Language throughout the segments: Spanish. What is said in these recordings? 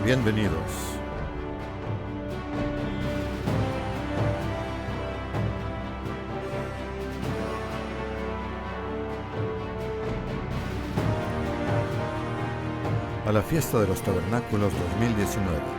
Bienvenidos. A la fiesta de los tabernáculos 2019.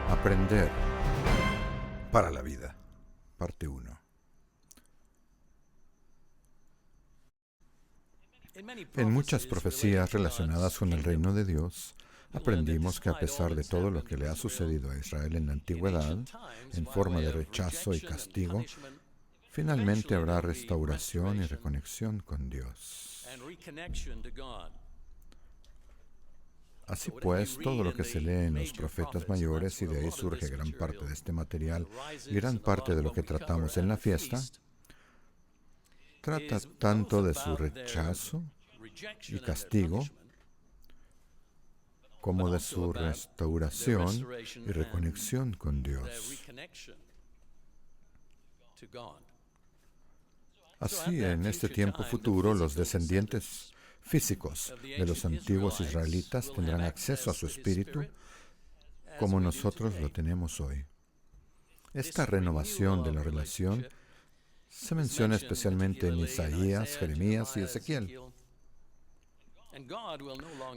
Aprender para la vida, parte 1. En muchas profecías relacionadas con el reino de Dios, aprendimos que a pesar de todo lo que le ha sucedido a Israel en la antigüedad, en forma de rechazo y castigo, finalmente habrá restauración y reconexión con Dios. Así pues, todo lo que se lee en los profetas mayores, y de ahí surge gran parte de este material y gran parte de lo que tratamos en la fiesta, trata tanto de su rechazo y castigo como de su restauración y reconexión con Dios. Así, en este tiempo futuro, los descendientes físicos de los antiguos israelitas tendrán acceso a su espíritu como nosotros lo tenemos hoy. Esta renovación de la relación se menciona especialmente en Isaías, Jeremías y Ezequiel.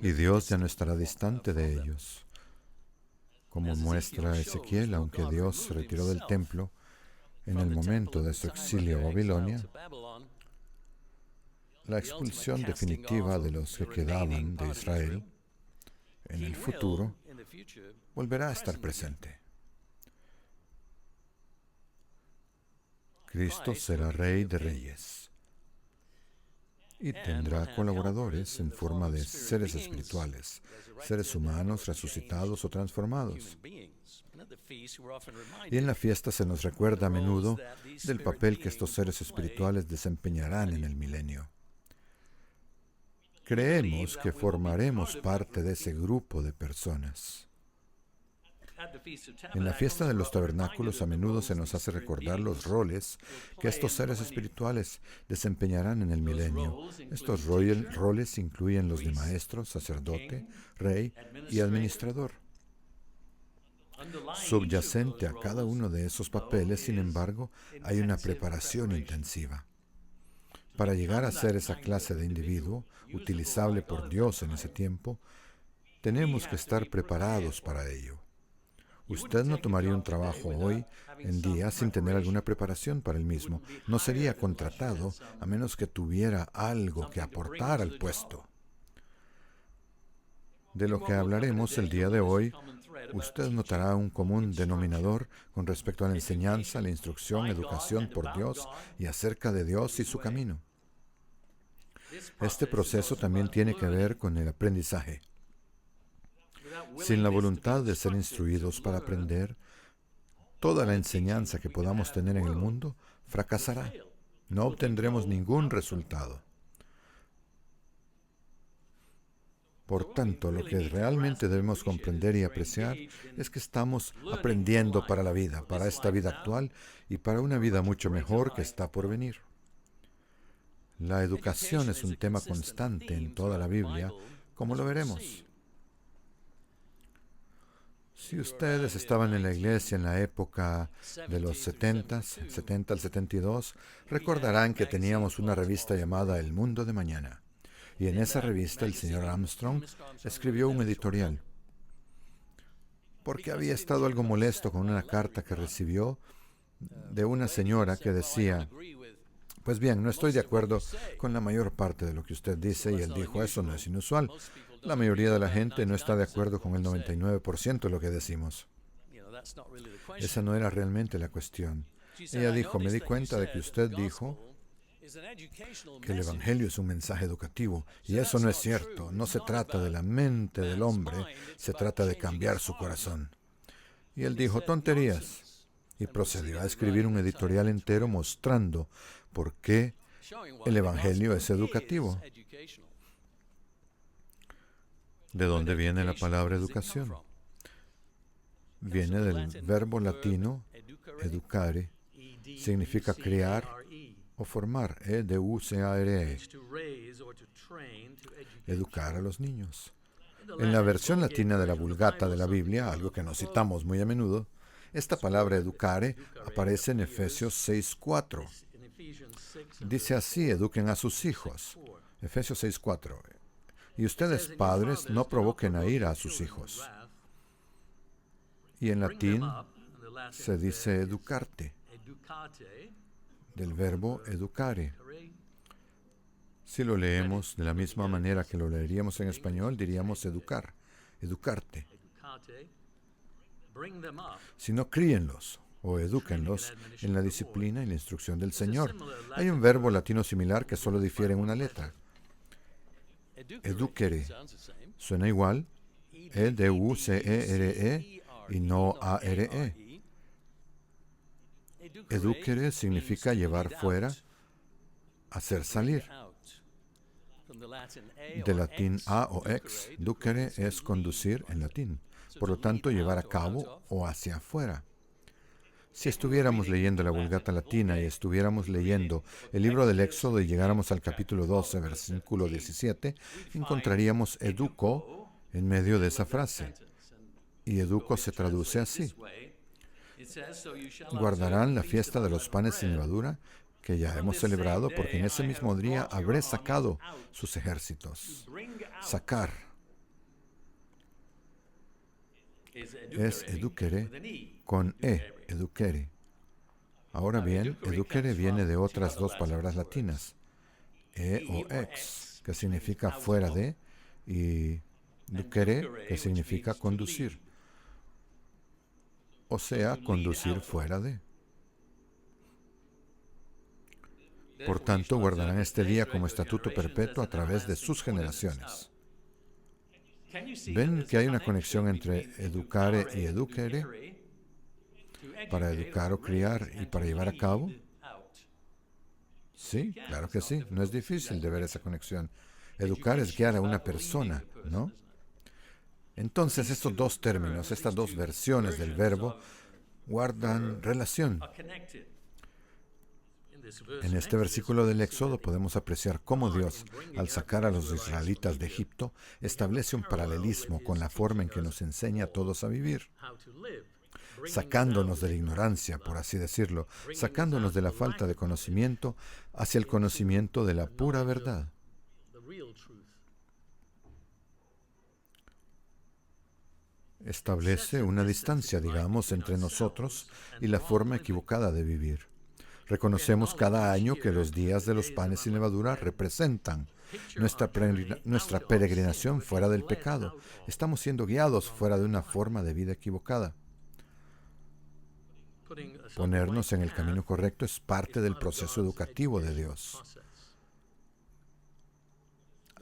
Y Dios ya no estará distante de ellos. Como muestra Ezequiel, aunque Dios se retiró del templo en el momento de su exilio a Babilonia, la expulsión definitiva de los que quedaban de Israel en el futuro volverá a estar presente. Cristo será Rey de Reyes y tendrá colaboradores en forma de seres espirituales, seres humanos resucitados o transformados. Y en la fiesta se nos recuerda a menudo del papel que estos seres espirituales desempeñarán en el milenio. Creemos que formaremos parte de ese grupo de personas. En la fiesta de los tabernáculos a menudo se nos hace recordar los roles que estos seres espirituales desempeñarán en el milenio. Estos roles incluyen los de maestro, sacerdote, rey y administrador. Subyacente a cada uno de esos papeles, sin embargo, hay una preparación intensiva. Para llegar a ser esa clase de individuo, utilizable por Dios en ese tiempo, tenemos que estar preparados para ello. Usted no tomaría un trabajo hoy en día sin tener alguna preparación para el mismo. No sería contratado a menos que tuviera algo que aportar al puesto. De lo que hablaremos el día de hoy, usted notará un común denominador con respecto a la enseñanza, la instrucción, educación por Dios y acerca de Dios y su camino. Este proceso también tiene que ver con el aprendizaje. Sin la voluntad de ser instruidos para aprender, toda la enseñanza que podamos tener en el mundo fracasará. No obtendremos ningún resultado. Por tanto, lo que realmente debemos comprender y apreciar es que estamos aprendiendo para la vida, para esta vida actual y para una vida mucho mejor que está por venir. La educación es un tema constante en toda la Biblia, como lo veremos. Si ustedes estaban en la iglesia en la época de los 70 al 72, recordarán que teníamos una revista llamada El Mundo de Mañana. Y en esa revista el señor Armstrong escribió un editorial, porque había estado algo molesto con una carta que recibió de una señora que decía: pues bien, no estoy de acuerdo con la mayor parte de lo que usted dice. Y él dijo: eso no es inusual. La mayoría de la gente no está de acuerdo con el 99% de lo que decimos. Esa no era realmente la cuestión. Ella dijo, me di cuenta de que usted dijo que el Evangelio es un mensaje educativo, y eso no es cierto. No se trata de la mente del hombre, se trata de cambiar su corazón. Y él dijo, tonterías, y procedió a escribir un editorial entero mostrando por qué el Evangelio es educativo. ¿De dónde viene la palabra educación? Viene del verbo latino educare, significa criar o formar, educare, educar a los niños. En la versión latina de la Vulgata de la Biblia, algo que nos citamos muy a menudo, esta palabra educare aparece en Efesios 6:4. Dice así, eduquen a sus hijos. Efesios 6:4. Y ustedes, padres, no provoquen a ira a sus hijos. Y en latín se dice educarte, del verbo educare. Si lo leemos de la misma manera que lo leeríamos en español, diríamos educar, educarte. Si no, críenlos o edúquenlos en la disciplina y la instrucción del Señor. Hay un verbo latino similar que solo difiere en una letra. Educere. Suena igual, E-D-U-C-E-R-E y no A-R-E. Educere significa llevar fuera, hacer salir. De latín a o ex, ducere es conducir en latín. Por lo tanto, llevar a cabo o hacia afuera. Si estuviéramos leyendo la Vulgata latina y estuviéramos leyendo el libro del Éxodo y llegáramos al capítulo 12, versículo 17, encontraríamos educo en medio de esa frase. Y educo se traduce así. Guardarán la fiesta de los panes sin levadura, que ya hemos celebrado, porque en ese mismo día habré sacado sus ejércitos. Sacar es educere con E, educere. Ahora bien, educere viene de otras dos palabras latinas, e o ex, que significa fuera de, y ducere, que significa conducir. O sea, conducir fuera de. Por tanto, guardarán este día como estatuto perpetuo a través de sus generaciones. ¿Ven que hay una conexión entre educare y educere? Para educar o criar y para llevar a cabo. Sí, claro que sí. No es difícil de ver esa conexión. Educar es guiar a una persona, ¿no? Entonces, estos dos términos, estas dos versiones del verbo, guardan relación. En este versículo del Éxodo podemos apreciar cómo Dios, al sacar a los israelitas de Egipto, establece un paralelismo con la forma en que nos enseña a todos a vivir, sacándonos de la ignorancia, por así decirlo, sacándonos de la falta de conocimiento hacia el conocimiento de la pura verdad. Establece una distancia, digamos, entre nosotros y la forma equivocada de vivir. Reconocemos cada año que los días de los panes sin levadura representan nuestra peregrinación fuera del pecado. Estamos siendo guiados fuera de una forma de vida equivocada. Ponernos en el camino correcto es parte del proceso educativo de Dios.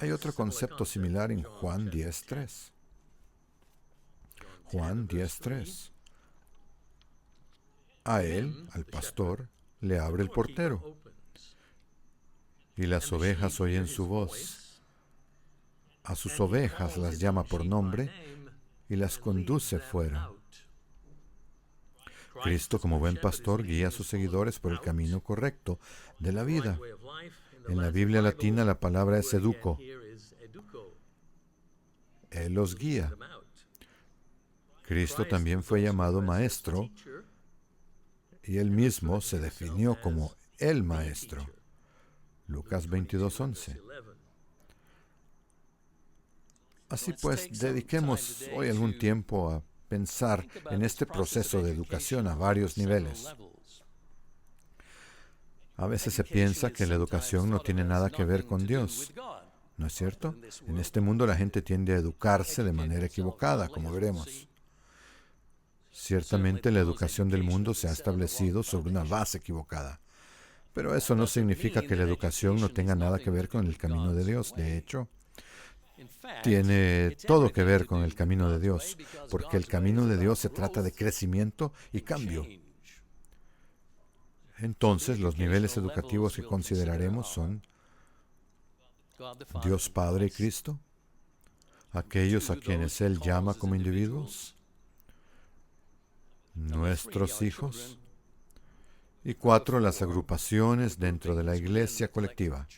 Hay otro concepto similar en Juan 10:3. Juan 10:3. A él, al pastor, le abre el portero, y las ovejas oyen su voz. A sus ovejas las llama por nombre y las conduce fuera. Cristo, como buen pastor, guía a sus seguidores por el camino correcto de la vida. En la Biblia latina la palabra es educo. Él los guía. Cristo también fue llamado maestro y él mismo se definió como el maestro. Lucas 22:11. Así pues, dediquemos hoy algún tiempo a pensar en este proceso de educación a varios niveles. A veces se piensa que la educación no tiene nada que ver con Dios, ¿no es cierto? En este mundo la gente tiende a educarse de manera equivocada, como veremos. Ciertamente la educación del mundo se ha establecido sobre una base equivocada, pero eso no significa que la educación no tenga nada que ver con el camino de Dios. De hecho, tiene todo que ver con el camino de Dios, porque el camino de Dios se trata de crecimiento y cambio. Entonces, los niveles educativos que consideraremos son Dios Padre y Cristo, aquellos a quienes Él llama como individuos, nuestros hijos, y 4, las agrupaciones dentro de la iglesia colectiva.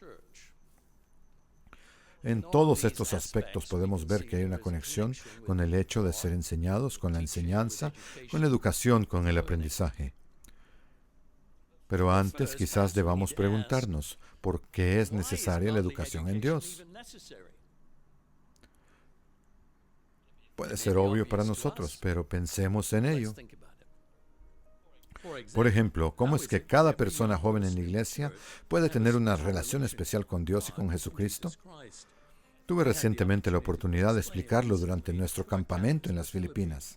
En todos estos aspectos podemos ver que hay una conexión con el hecho de ser enseñados, con la enseñanza, con la educación, con el aprendizaje. Pero antes quizás debamos preguntarnos, ¿por qué es necesaria la educación en Dios? Puede ser obvio para nosotros, pero pensemos en ello. Por ejemplo, ¿cómo es que cada persona joven en la iglesia puede tener una relación especial con Dios y con Jesucristo? Tuve recientemente la oportunidad de explicarlo durante nuestro campamento en las Filipinas.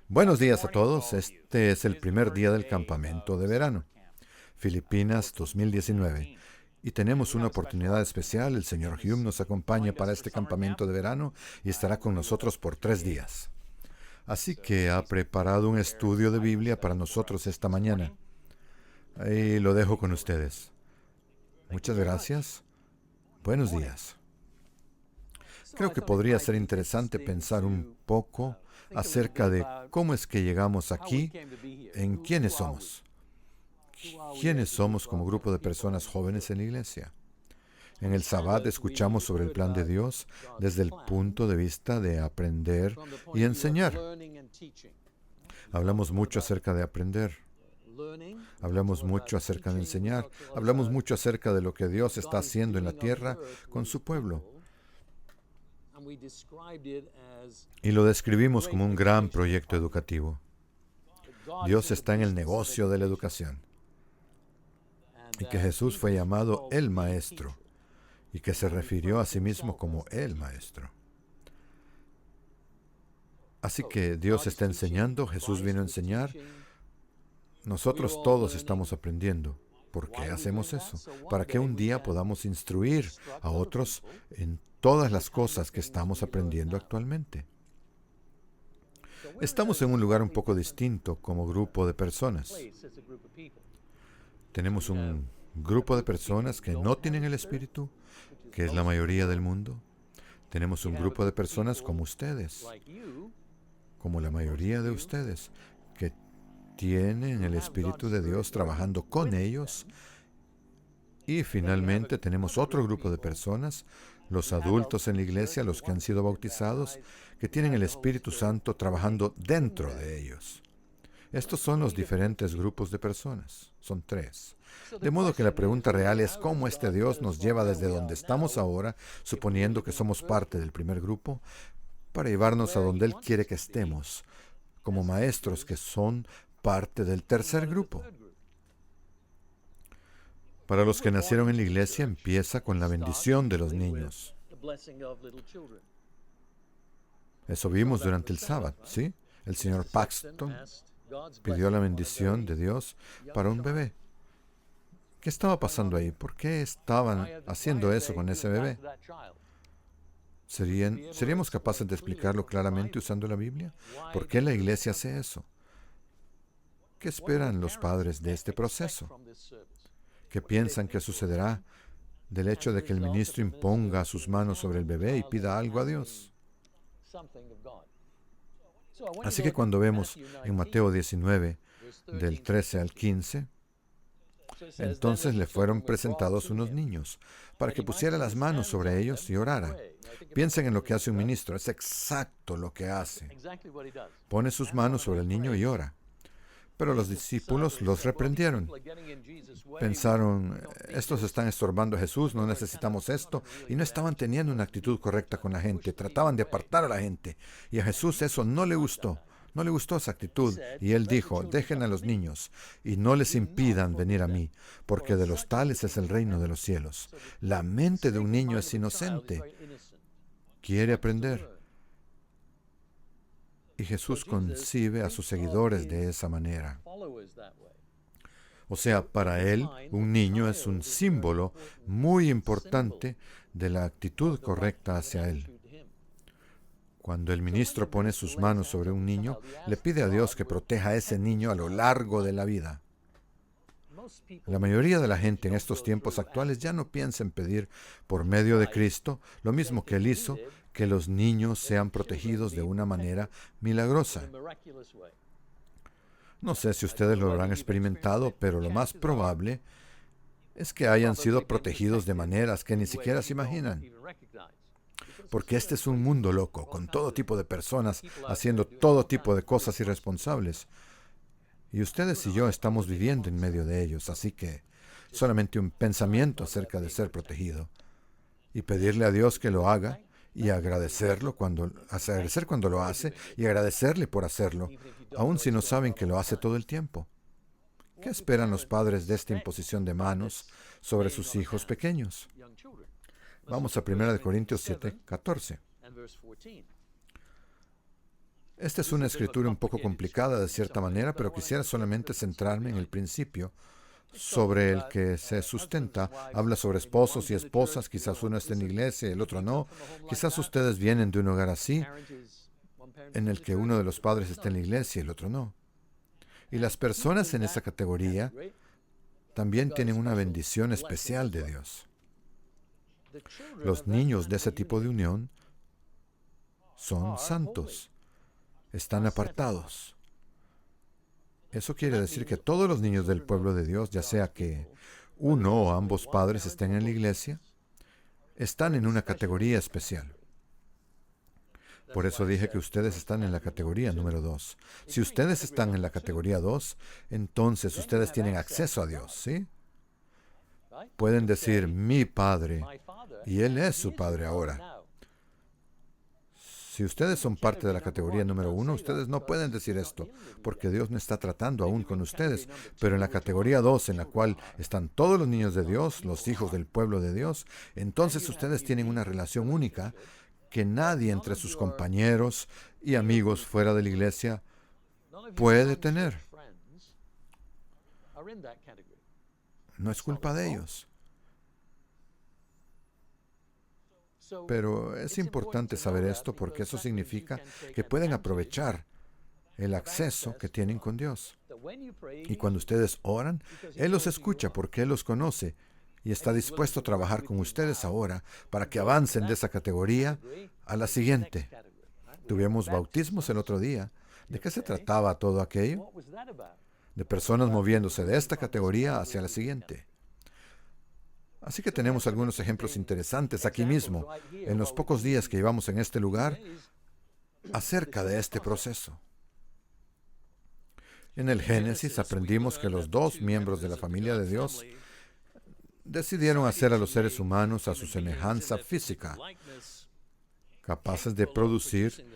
Buenos días a todos. Este es el primer día del campamento de verano, Filipinas 2019. Y tenemos una oportunidad especial. El señor Hume nos acompaña para este campamento de verano y estará con nosotros por 3 días. Así que ha preparado un estudio de Biblia para nosotros esta mañana. Ahí lo dejo con ustedes. Muchas gracias. Buenos días. Creo que podría ser interesante pensar un poco acerca de cómo es que llegamos aquí, en quiénes somos. ¿Quiénes somos como grupo de personas jóvenes en la iglesia? En el Sabbat escuchamos sobre el plan de Dios desde el punto de vista de aprender y enseñar. Hablamos mucho acerca de aprender. Hablamos mucho acerca de enseñar. Hablamos mucho acerca de lo que Dios está haciendo en la tierra con su pueblo. Y lo describimos como un gran proyecto educativo. Dios está en el negocio de la educación. Y que Jesús fue llamado el Maestro. Y que se refirió a sí mismo como el Maestro. Así que Dios está enseñando, Jesús vino a enseñar. Nosotros todos estamos aprendiendo. ¿Por qué hacemos eso? Para que un día podamos instruir a otros en todas las cosas que estamos aprendiendo actualmente. Estamos en un lugar un poco distinto como grupo de personas. Tenemos un grupo de personas que no tienen el Espíritu, que es la mayoría del mundo. Tenemos un grupo de personas como ustedes, como la mayoría de ustedes, que tienen el Espíritu de Dios trabajando con ellos. Y finalmente tenemos otro grupo de personas, los adultos en la iglesia, los que han sido bautizados, que tienen el Espíritu Santo trabajando dentro de ellos. Estos son los diferentes grupos de personas. Son 3. De modo que la pregunta real es cómo este Dios nos lleva desde donde estamos ahora, suponiendo que somos parte del primer grupo, para llevarnos a donde Él quiere que estemos, como maestros que son parte del tercer grupo. Para los que nacieron en la iglesia, empieza con la bendición de los niños. Eso vimos durante el sábado, ¿sí? El señor Paxton pidió la bendición de Dios para un bebé. ¿Qué estaba pasando ahí? ¿Por qué estaban haciendo eso con ese bebé? ¿Seríamos capaces de explicarlo claramente usando la Biblia? ¿Por qué la iglesia hace eso? ¿Qué esperan los padres de este proceso? ¿Qué piensan que sucederá del hecho de que el ministro imponga sus manos sobre el bebé y pida algo a Dios? Así que cuando vemos en Mateo 19, del 13 al 15, entonces le fueron presentados unos niños para que pusiera las manos sobre ellos y orara. Piensen en lo que hace un ministro, es exacto lo que hace. Pone sus manos sobre el niño y ora. Pero los discípulos los reprendieron. Pensaron, estos están estorbando a Jesús, no necesitamos esto. Y no estaban teniendo una actitud correcta con la gente. Trataban de apartar a la gente. Y a Jesús eso no le gustó. No le gustó esa actitud. Y Él dijo, dejen a los niños y no les impidan venir a mí, porque de los tales es el reino de los cielos. La mente de un niño es inocente. Quiere aprender. Y Jesús concibe a sus seguidores de esa manera. O sea, para él, un niño es un símbolo muy importante de la actitud correcta hacia él. Cuando el ministro pone sus manos sobre un niño, le pide a Dios que proteja a ese niño a lo largo de la vida. La mayoría de la gente en estos tiempos actuales ya no piensa en pedir por medio de Cristo lo mismo que Él hizo, que los niños sean protegidos de una manera milagrosa. No sé si ustedes lo habrán experimentado, pero lo más probable es que hayan sido protegidos de maneras que ni siquiera se imaginan. Porque este es un mundo loco, con todo tipo de personas haciendo todo tipo de cosas irresponsables. Y ustedes y yo estamos viviendo en medio de ellos, así que solamente un pensamiento acerca de ser protegido y pedirle a Dios que lo haga y agradecer cuando lo hace y agradecerle por hacerlo, aun si no saben que lo hace todo el tiempo. ¿Qué esperan los padres de esta imposición de manos sobre sus hijos pequeños? Vamos a 1 Corintios 7:14. Esta es una escritura un poco complicada de cierta manera, pero quisiera solamente centrarme en el principio sobre el que se sustenta. Habla sobre esposos y esposas, quizás uno esté en la iglesia y el otro no. Quizás ustedes vienen de un hogar así, en el que uno de los padres está en la iglesia y el otro no. Y las personas en esa categoría también tienen una bendición especial de Dios. Los niños de ese tipo de unión son santos, están apartados. Eso quiere decir que todos los niños del pueblo de Dios, ya sea que uno o ambos padres estén en la iglesia, están en una categoría especial. Por eso dije que ustedes están en la categoría número 2. Si ustedes están en la categoría 2, entonces ustedes tienen acceso a Dios, ¿sí? Pueden decir, mi Padre, y Él es su Padre ahora. Si ustedes son parte de la categoría número 1, ustedes no pueden decir esto, porque Dios no está tratando aún con ustedes. Pero en la categoría 2, en la cual están todos los niños de Dios, los hijos del pueblo de Dios, entonces ustedes tienen una relación única que nadie entre sus compañeros y amigos fuera de la iglesia puede tener. No es culpa de ellos. Pero es importante saber esto porque eso significa que pueden aprovechar el acceso que tienen con Dios. Y cuando ustedes oran, Él los escucha porque Él los conoce y está dispuesto a trabajar con ustedes ahora para que avancen de esa categoría a la siguiente. Tuvimos bautismos el otro día. ¿De qué se trataba todo aquello? De personas moviéndose de esta categoría hacia la siguiente. Así que tenemos algunos ejemplos interesantes aquí mismo, en los pocos días que llevamos en este lugar, acerca de este proceso. En el Génesis aprendimos que los dos miembros de la familia de Dios decidieron hacer a los seres humanos a su semejanza física, capaces de producir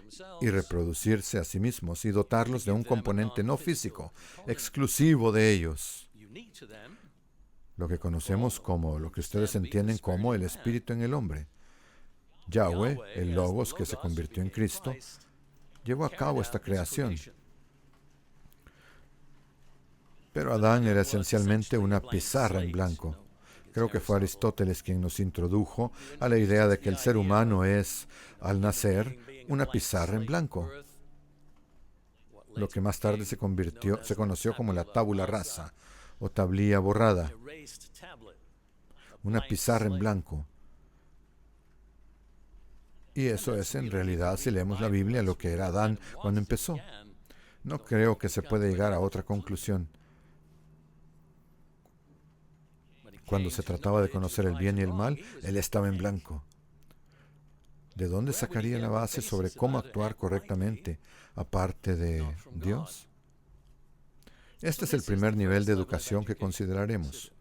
y reproducirse a sí mismos y dotarlos de un componente no físico, exclusivo de ellos. Lo que conocemos como, lo que ustedes entienden como el espíritu en el hombre. Yahweh, el Logos que se convirtió en Cristo, llevó a cabo esta creación. Pero Adán era esencialmente una pizarra en blanco. Creo que fue Aristóteles quien nos introdujo a la idea de que el ser humano es, al nacer, una pizarra en blanco. Lo que más tarde se conoció como la tabula rasa, o tablilla borrada, una pizarra en blanco. Y eso es en realidad, si leemos la Biblia, lo que era Adán cuando empezó. No creo que se pueda llegar a otra conclusión. Cuando se trataba de conocer el bien y el mal, él estaba en blanco. ¿De dónde sacaría la base sobre cómo actuar correctamente, aparte de Dios? Este es el primer nivel de educación que consideraremos.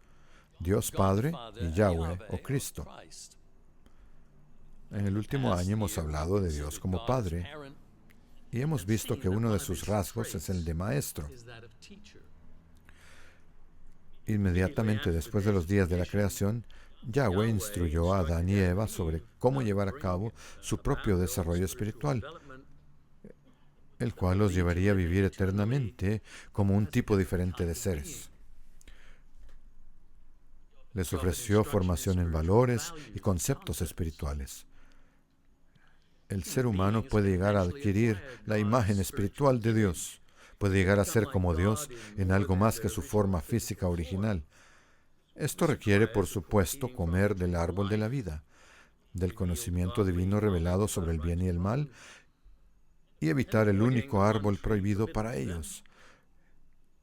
Dios Padre y Yahweh o Cristo. En el último año hemos hablado de Dios como Padre y hemos visto que uno de sus rasgos es el de Maestro. Inmediatamente después de los días de la creación, Yahweh instruyó a Adán y Eva sobre cómo llevar a cabo su propio desarrollo espiritual. el cual los llevaría a vivir eternamente como un tipo diferente de seres. Les ofreció formación en valores y conceptos espirituales. El ser humano puede llegar a adquirir la imagen espiritual de Dios. Puede llegar a ser como Dios en algo más que su forma física original. Esto requiere, por supuesto, comer del árbol de la vida, del conocimiento divino revelado sobre el bien y el mal, y evitar el único árbol prohibido para ellos,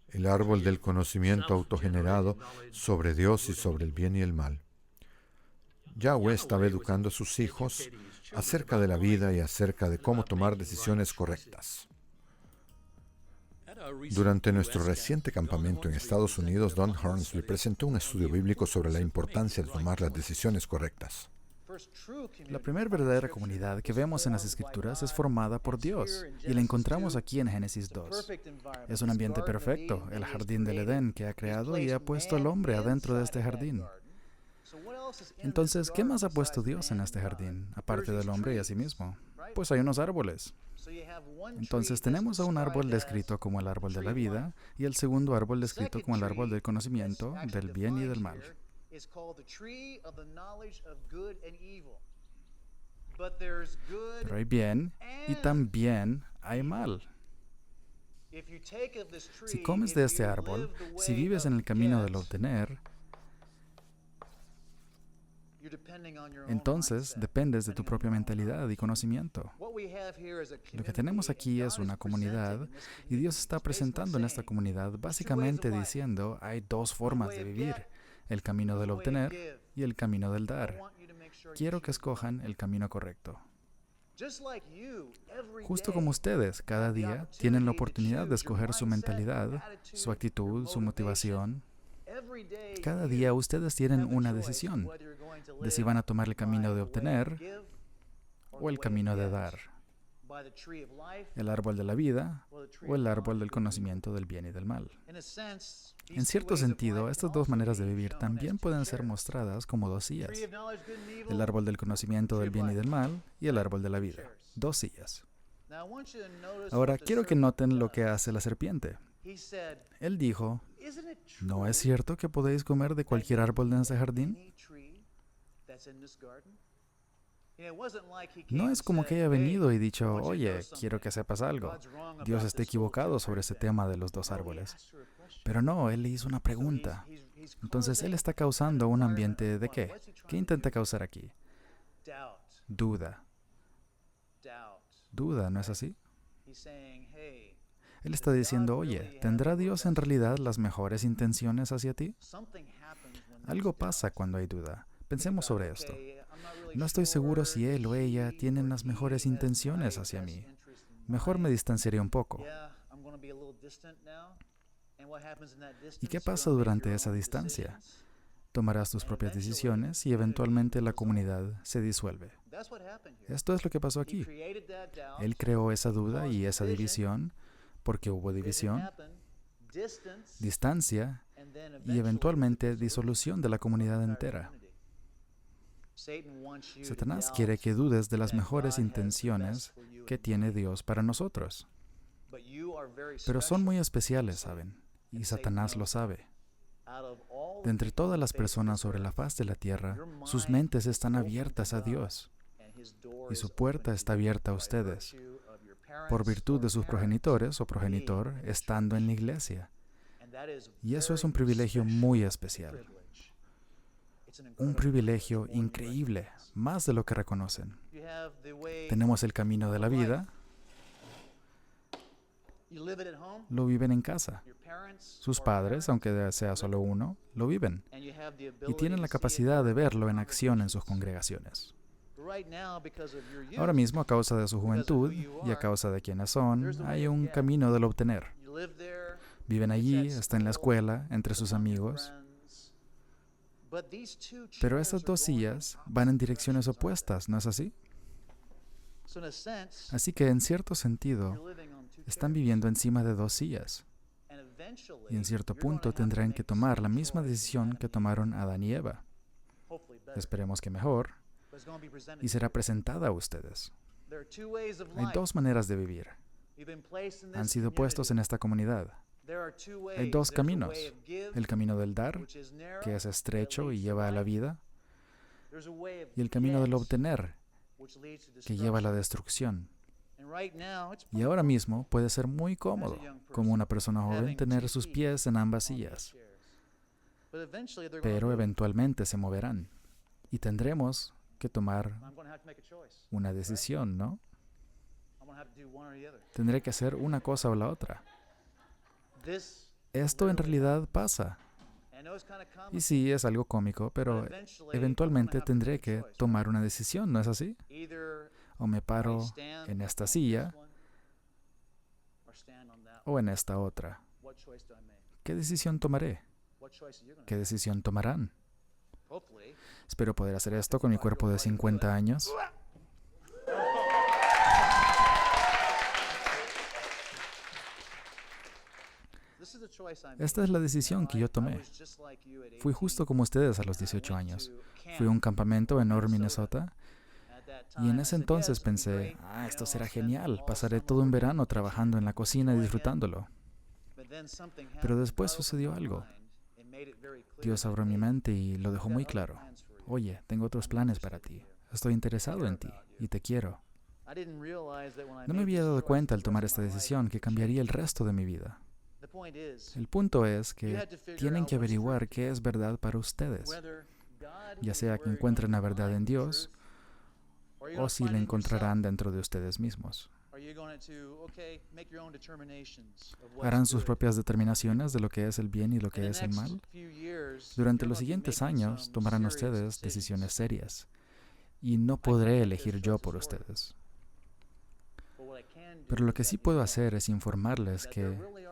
el árbol del conocimiento autogenerado sobre Dios y sobre el bien y el mal. Yahweh estaba educando a sus hijos acerca de la vida y acerca de cómo tomar decisiones correctas. Durante nuestro reciente campamento en Estados Unidos, Don Hornsley presentó un estudio bíblico sobre la importancia de tomar las decisiones correctas. La primera verdadera comunidad que vemos en las Escrituras es formada por Dios, y la encontramos aquí en Génesis 2. Es un ambiente perfecto, el jardín del Edén que ha creado y ha puesto al hombre adentro de este jardín. Entonces, ¿qué más ha puesto Dios en este jardín, aparte del hombre y a sí mismo? Pues hay unos árboles. Entonces tenemos a un árbol descrito como el árbol de la vida y el segundo árbol descrito como el árbol del conocimiento del bien y del mal. Pero hay bien y también hay mal. Si comes de este árbol, si vives en el camino del obtener, entonces dependes de tu propia mentalidad y conocimiento. Lo que tenemos aquí es una comunidad y Dios está presentando en esta comunidad básicamente diciendo hay dos formas de vivir, el camino del obtener y el camino del dar. Quiero que escojan el camino correcto. Justo como ustedes, cada día tienen la oportunidad de escoger su mentalidad, su actitud, su motivación. Cada día ustedes tienen una decisión de si van a tomar el camino de obtener o el camino de dar, el árbol de la vida o el árbol del conocimiento del bien y del mal. En cierto sentido, estas dos maneras de vivir también pueden ser mostradas como dos sillas, el árbol del conocimiento del bien y del mal y el árbol de la vida, dos sillas. Ahora, quiero que noten lo que hace la serpiente. Él dijo, ¿no es cierto que podéis comer de cualquier árbol en este jardín? No es como que haya venido y dicho, oye, quiero que sepas algo. Dios está equivocado sobre ese tema de los dos árboles. Pero no, Él le hizo una pregunta. Entonces, Él está causando un ambiente ¿de qué? ¿Qué intenta causar aquí? Duda. Duda, ¿no es así? Él está diciendo, oye, ¿tendrá Dios en realidad las mejores intenciones hacia ti? Algo pasa cuando hay duda. Pensemos sobre esto. No estoy seguro si él o ella tienen las mejores intenciones hacia mí. Mejor me distanciaré un poco. ¿Y qué pasa durante esa distancia? Tomarás tus propias decisiones y eventualmente la comunidad se disuelve. Esto es lo que pasó aquí. Él creó esa duda y esa división porque hubo división, distancia y eventualmente disolución de la comunidad entera. Satanás quiere que dudes de las mejores intenciones que tiene Dios para nosotros. Pero son muy especiales, ¿saben? Y Satanás lo sabe. De entre todas las personas sobre la faz de la tierra, sus mentes están abiertas a Dios. Y su puerta está abierta a ustedes, por virtud de sus progenitores o progenitor estando en la iglesia. Y eso es un privilegio muy especial. Un privilegio increíble, más de lo que reconocen. Tenemos el camino de la vida. Lo viven en casa. Sus padres, aunque sea solo uno, lo viven. Y tienen la capacidad de verlo en acción en sus congregaciones. Ahora mismo, a causa de su juventud y a causa de quienes son, hay un camino del obtener. Viven allí, están en la escuela, entre sus amigos. Pero estas dos sillas van en direcciones opuestas, ¿no es así? Así que, en cierto sentido, están viviendo encima de dos sillas. Y en cierto punto tendrán que tomar la misma decisión que tomaron Adán y Eva. Esperemos que mejor. Y será presentada a ustedes. Hay dos maneras de vivir. Han sido puestos en esta comunidad. Hay dos caminos. El camino del dar, que es estrecho y lleva a la vida, y el camino del obtener, que lleva a la destrucción. Y ahora mismo puede ser muy cómodo, como una persona joven, tener sus pies en ambas sillas. Pero eventualmente se moverán y tendremos que tomar una decisión, ¿no? Tendré que hacer una cosa o la otra. Esto en realidad pasa. Y sí, es algo cómico, pero eventualmente tendré que tomar una decisión, ¿no es así? O me paro en esta silla o en esta otra. ¿Qué decisión tomaré? ¿Qué decisión tomarán? Espero poder hacer esto con mi cuerpo de 50 años. Esta es la decisión que yo tomé. Fui justo como ustedes a los 18 años. Fui a un campamento en North Minnesota y en ese entonces pensé, esto será genial, pasaré todo un verano trabajando en la cocina y disfrutándolo. Pero después sucedió algo. Dios abrió mi mente y lo dejó muy claro. Oye, tengo otros planes para ti. Estoy interesado en ti y te quiero. No me había dado cuenta al tomar esta decisión que cambiaría el resto de mi vida. El punto es que tienen que averiguar qué es verdad para ustedes, ya sea que encuentren la verdad en Dios o si la encontrarán dentro de ustedes mismos. ¿Harán sus propias determinaciones de lo que es el bien y lo que es el mal? Durante los siguientes años tomarán ustedes decisiones serias y no podré elegir yo por ustedes. Pero lo que sí puedo hacer es informarles que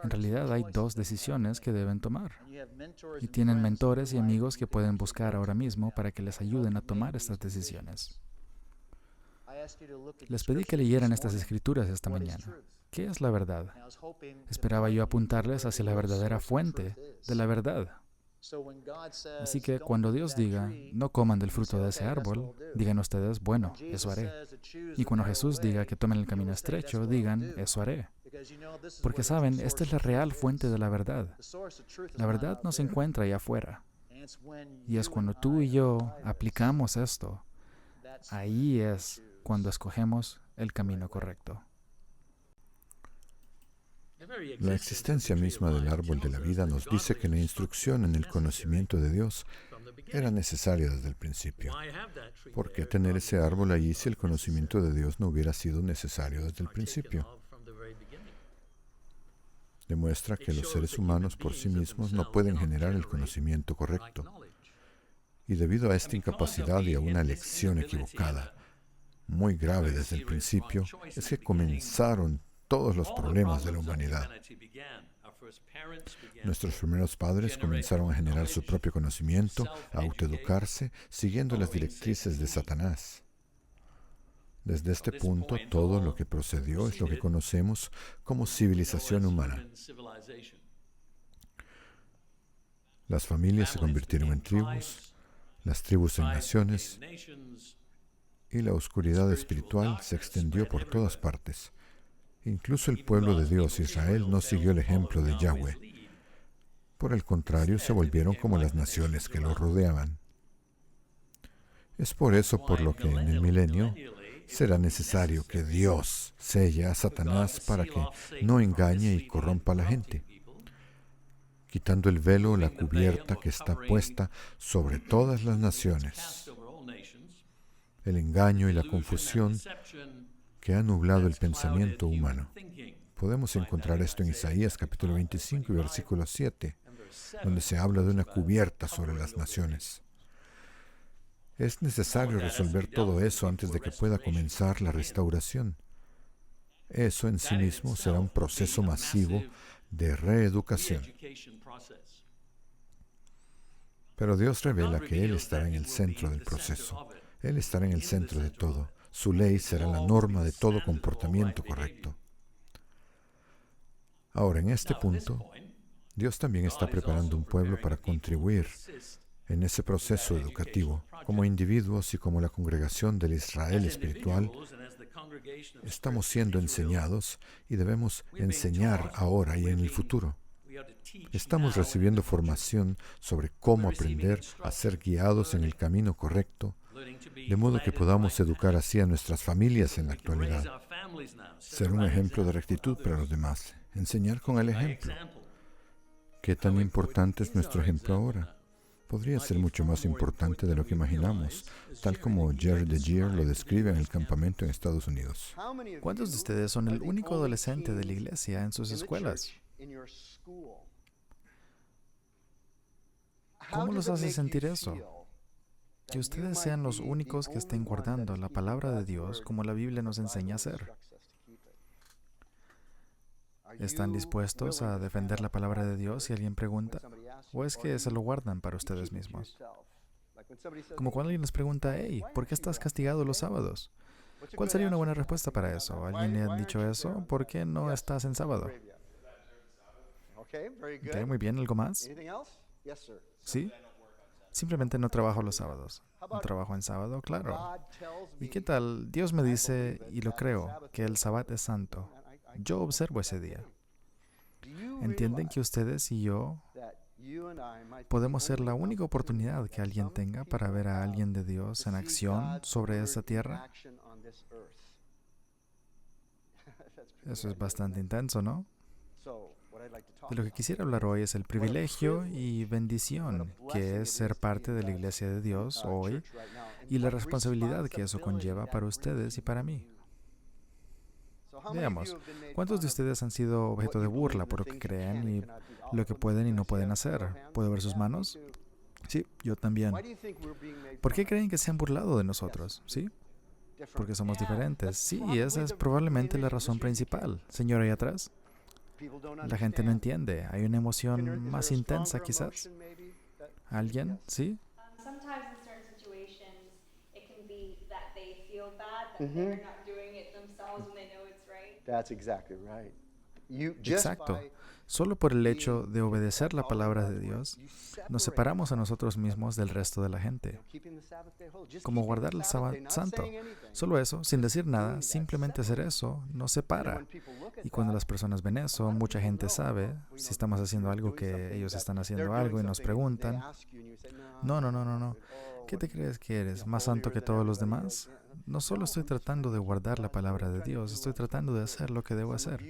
en realidad hay dos decisiones que deben tomar. Y tienen mentores y amigos que pueden buscar ahora mismo para que les ayuden a tomar estas decisiones. Les pedí que leyeran estas escrituras esta mañana. ¿Qué es la verdad? Esperaba yo apuntarles hacia la verdadera fuente de la verdad. Así que cuando Dios diga, no coman del fruto de ese árbol, digan ustedes, bueno, eso haré. Y cuando Jesús diga que tomen el camino estrecho, digan, eso haré. Porque saben, esta es la real fuente de la verdad. La verdad no se encuentra allá afuera. Y es cuando tú y yo aplicamos esto, ahí es cuando escogemos el camino correcto. La existencia misma del árbol de la vida nos dice que la instrucción en el conocimiento de Dios era necesaria desde el principio. ¿Por qué tener ese árbol allí si el conocimiento de Dios no hubiera sido necesario desde el principio? Demuestra que los seres humanos por sí mismos no pueden generar el conocimiento correcto. Y debido a esta incapacidad y a una elección equivocada, muy grave desde el principio, es que comenzaron todos los problemas de la humanidad. Nuestros primeros padres comenzaron a generar su propio conocimiento, a autoeducarse, siguiendo las directrices de Satanás. Desde este punto, todo lo que procedió es lo que conocemos como civilización humana. Las familias se convirtieron en tribus, las tribus en naciones, y la oscuridad espiritual se extendió por todas partes. Incluso el pueblo de Dios, Israel, no siguió el ejemplo de Yahweh. Por el contrario, se volvieron como las naciones que los rodeaban. Es por eso por lo que en el milenio será necesario que Dios selle a Satanás para que no engañe y corrompa a la gente, quitando el velo o la cubierta que está puesta sobre todas las naciones. El engaño y la confusión que ha nublado el pensamiento humano. Podemos encontrar esto en Isaías capítulo 25 y versículo 7, donde se habla de una cubierta sobre las naciones. Es necesario resolver todo eso antes de que pueda comenzar la restauración. Eso en sí mismo será un proceso masivo de reeducación. Pero Dios revela que Él estará en el centro del proceso. Él estará en el centro de todo. Su ley será la norma de todo comportamiento correcto. Ahora, en este punto, Dios también está preparando un pueblo para contribuir en ese proceso educativo, como individuos y como la congregación del Israel espiritual. Estamos siendo enseñados y debemos enseñar ahora y en el futuro. Estamos recibiendo formación sobre cómo aprender a ser guiados en el camino correcto, de modo que podamos educar así a nuestras familias en la actualidad. Ser un ejemplo de rectitud para los demás. Enseñar con el ejemplo. ¿Qué tan importante es nuestro ejemplo ahora? Podría ser mucho más importante de lo que imaginamos, tal como Jerry DeGier lo describe en el campamento en Estados Unidos. ¿Cuántos de ustedes son el único adolescente de la iglesia en sus escuelas? ¿Cómo los hace sentir eso? Que ustedes sean los únicos que estén guardando la palabra de Dios como la Biblia nos enseña a hacer. ¿Están dispuestos a defender la palabra de Dios si alguien pregunta? ¿O es que se lo guardan para ustedes mismos? Como cuando alguien les pregunta, hey, ¿por qué estás castigado los sábados? ¿Cuál sería una buena respuesta para eso? ¿Alguien le ha dicho eso? ¿Por qué no estás en sábado? Ok, muy bien, ¿algo más? ¿Sí? Simplemente no trabajo los sábados. ¿No trabajo en sábado? Claro. ¿Y qué tal? Dios me dice, y lo creo, que el sábado es santo. Yo observo ese día. ¿Entienden que ustedes y yo podemos ser la única oportunidad que alguien tenga para ver a alguien de Dios en acción sobre esa tierra? Eso es bastante intenso, ¿no? De lo que quisiera hablar hoy es el privilegio y bendición que es ser parte de la Iglesia de Dios hoy y la responsabilidad que eso conlleva para ustedes y para mí. Veamos, ¿cuántos de ustedes han sido objeto de burla por lo que creen y lo que pueden y no pueden hacer? ¿Puedo ver sus manos? Sí, yo también. ¿Por qué creen que se han burlado de nosotros? ¿Sí? Porque somos diferentes. Sí, esa es probablemente la razón principal. Señor, ahí atrás. La gente no entiende. Hay una emoción más intensa, quizás. ¿Alguien? ¿Sí? Exacto. Solo por el hecho de obedecer la palabra de Dios, nos separamos a nosotros mismos del resto de la gente. Como guardar el sábado santo. Solo eso, sin decir nada, simplemente hacer eso, nos separa. Y cuando las personas ven eso, mucha gente sabe si estamos haciendo algo que ellos están haciendo algo y nos preguntan, no. ¿Qué te crees que eres? ¿Más santo que todos los demás? No solo estoy tratando de guardar la palabra de Dios, estoy tratando de hacer lo que debo hacer.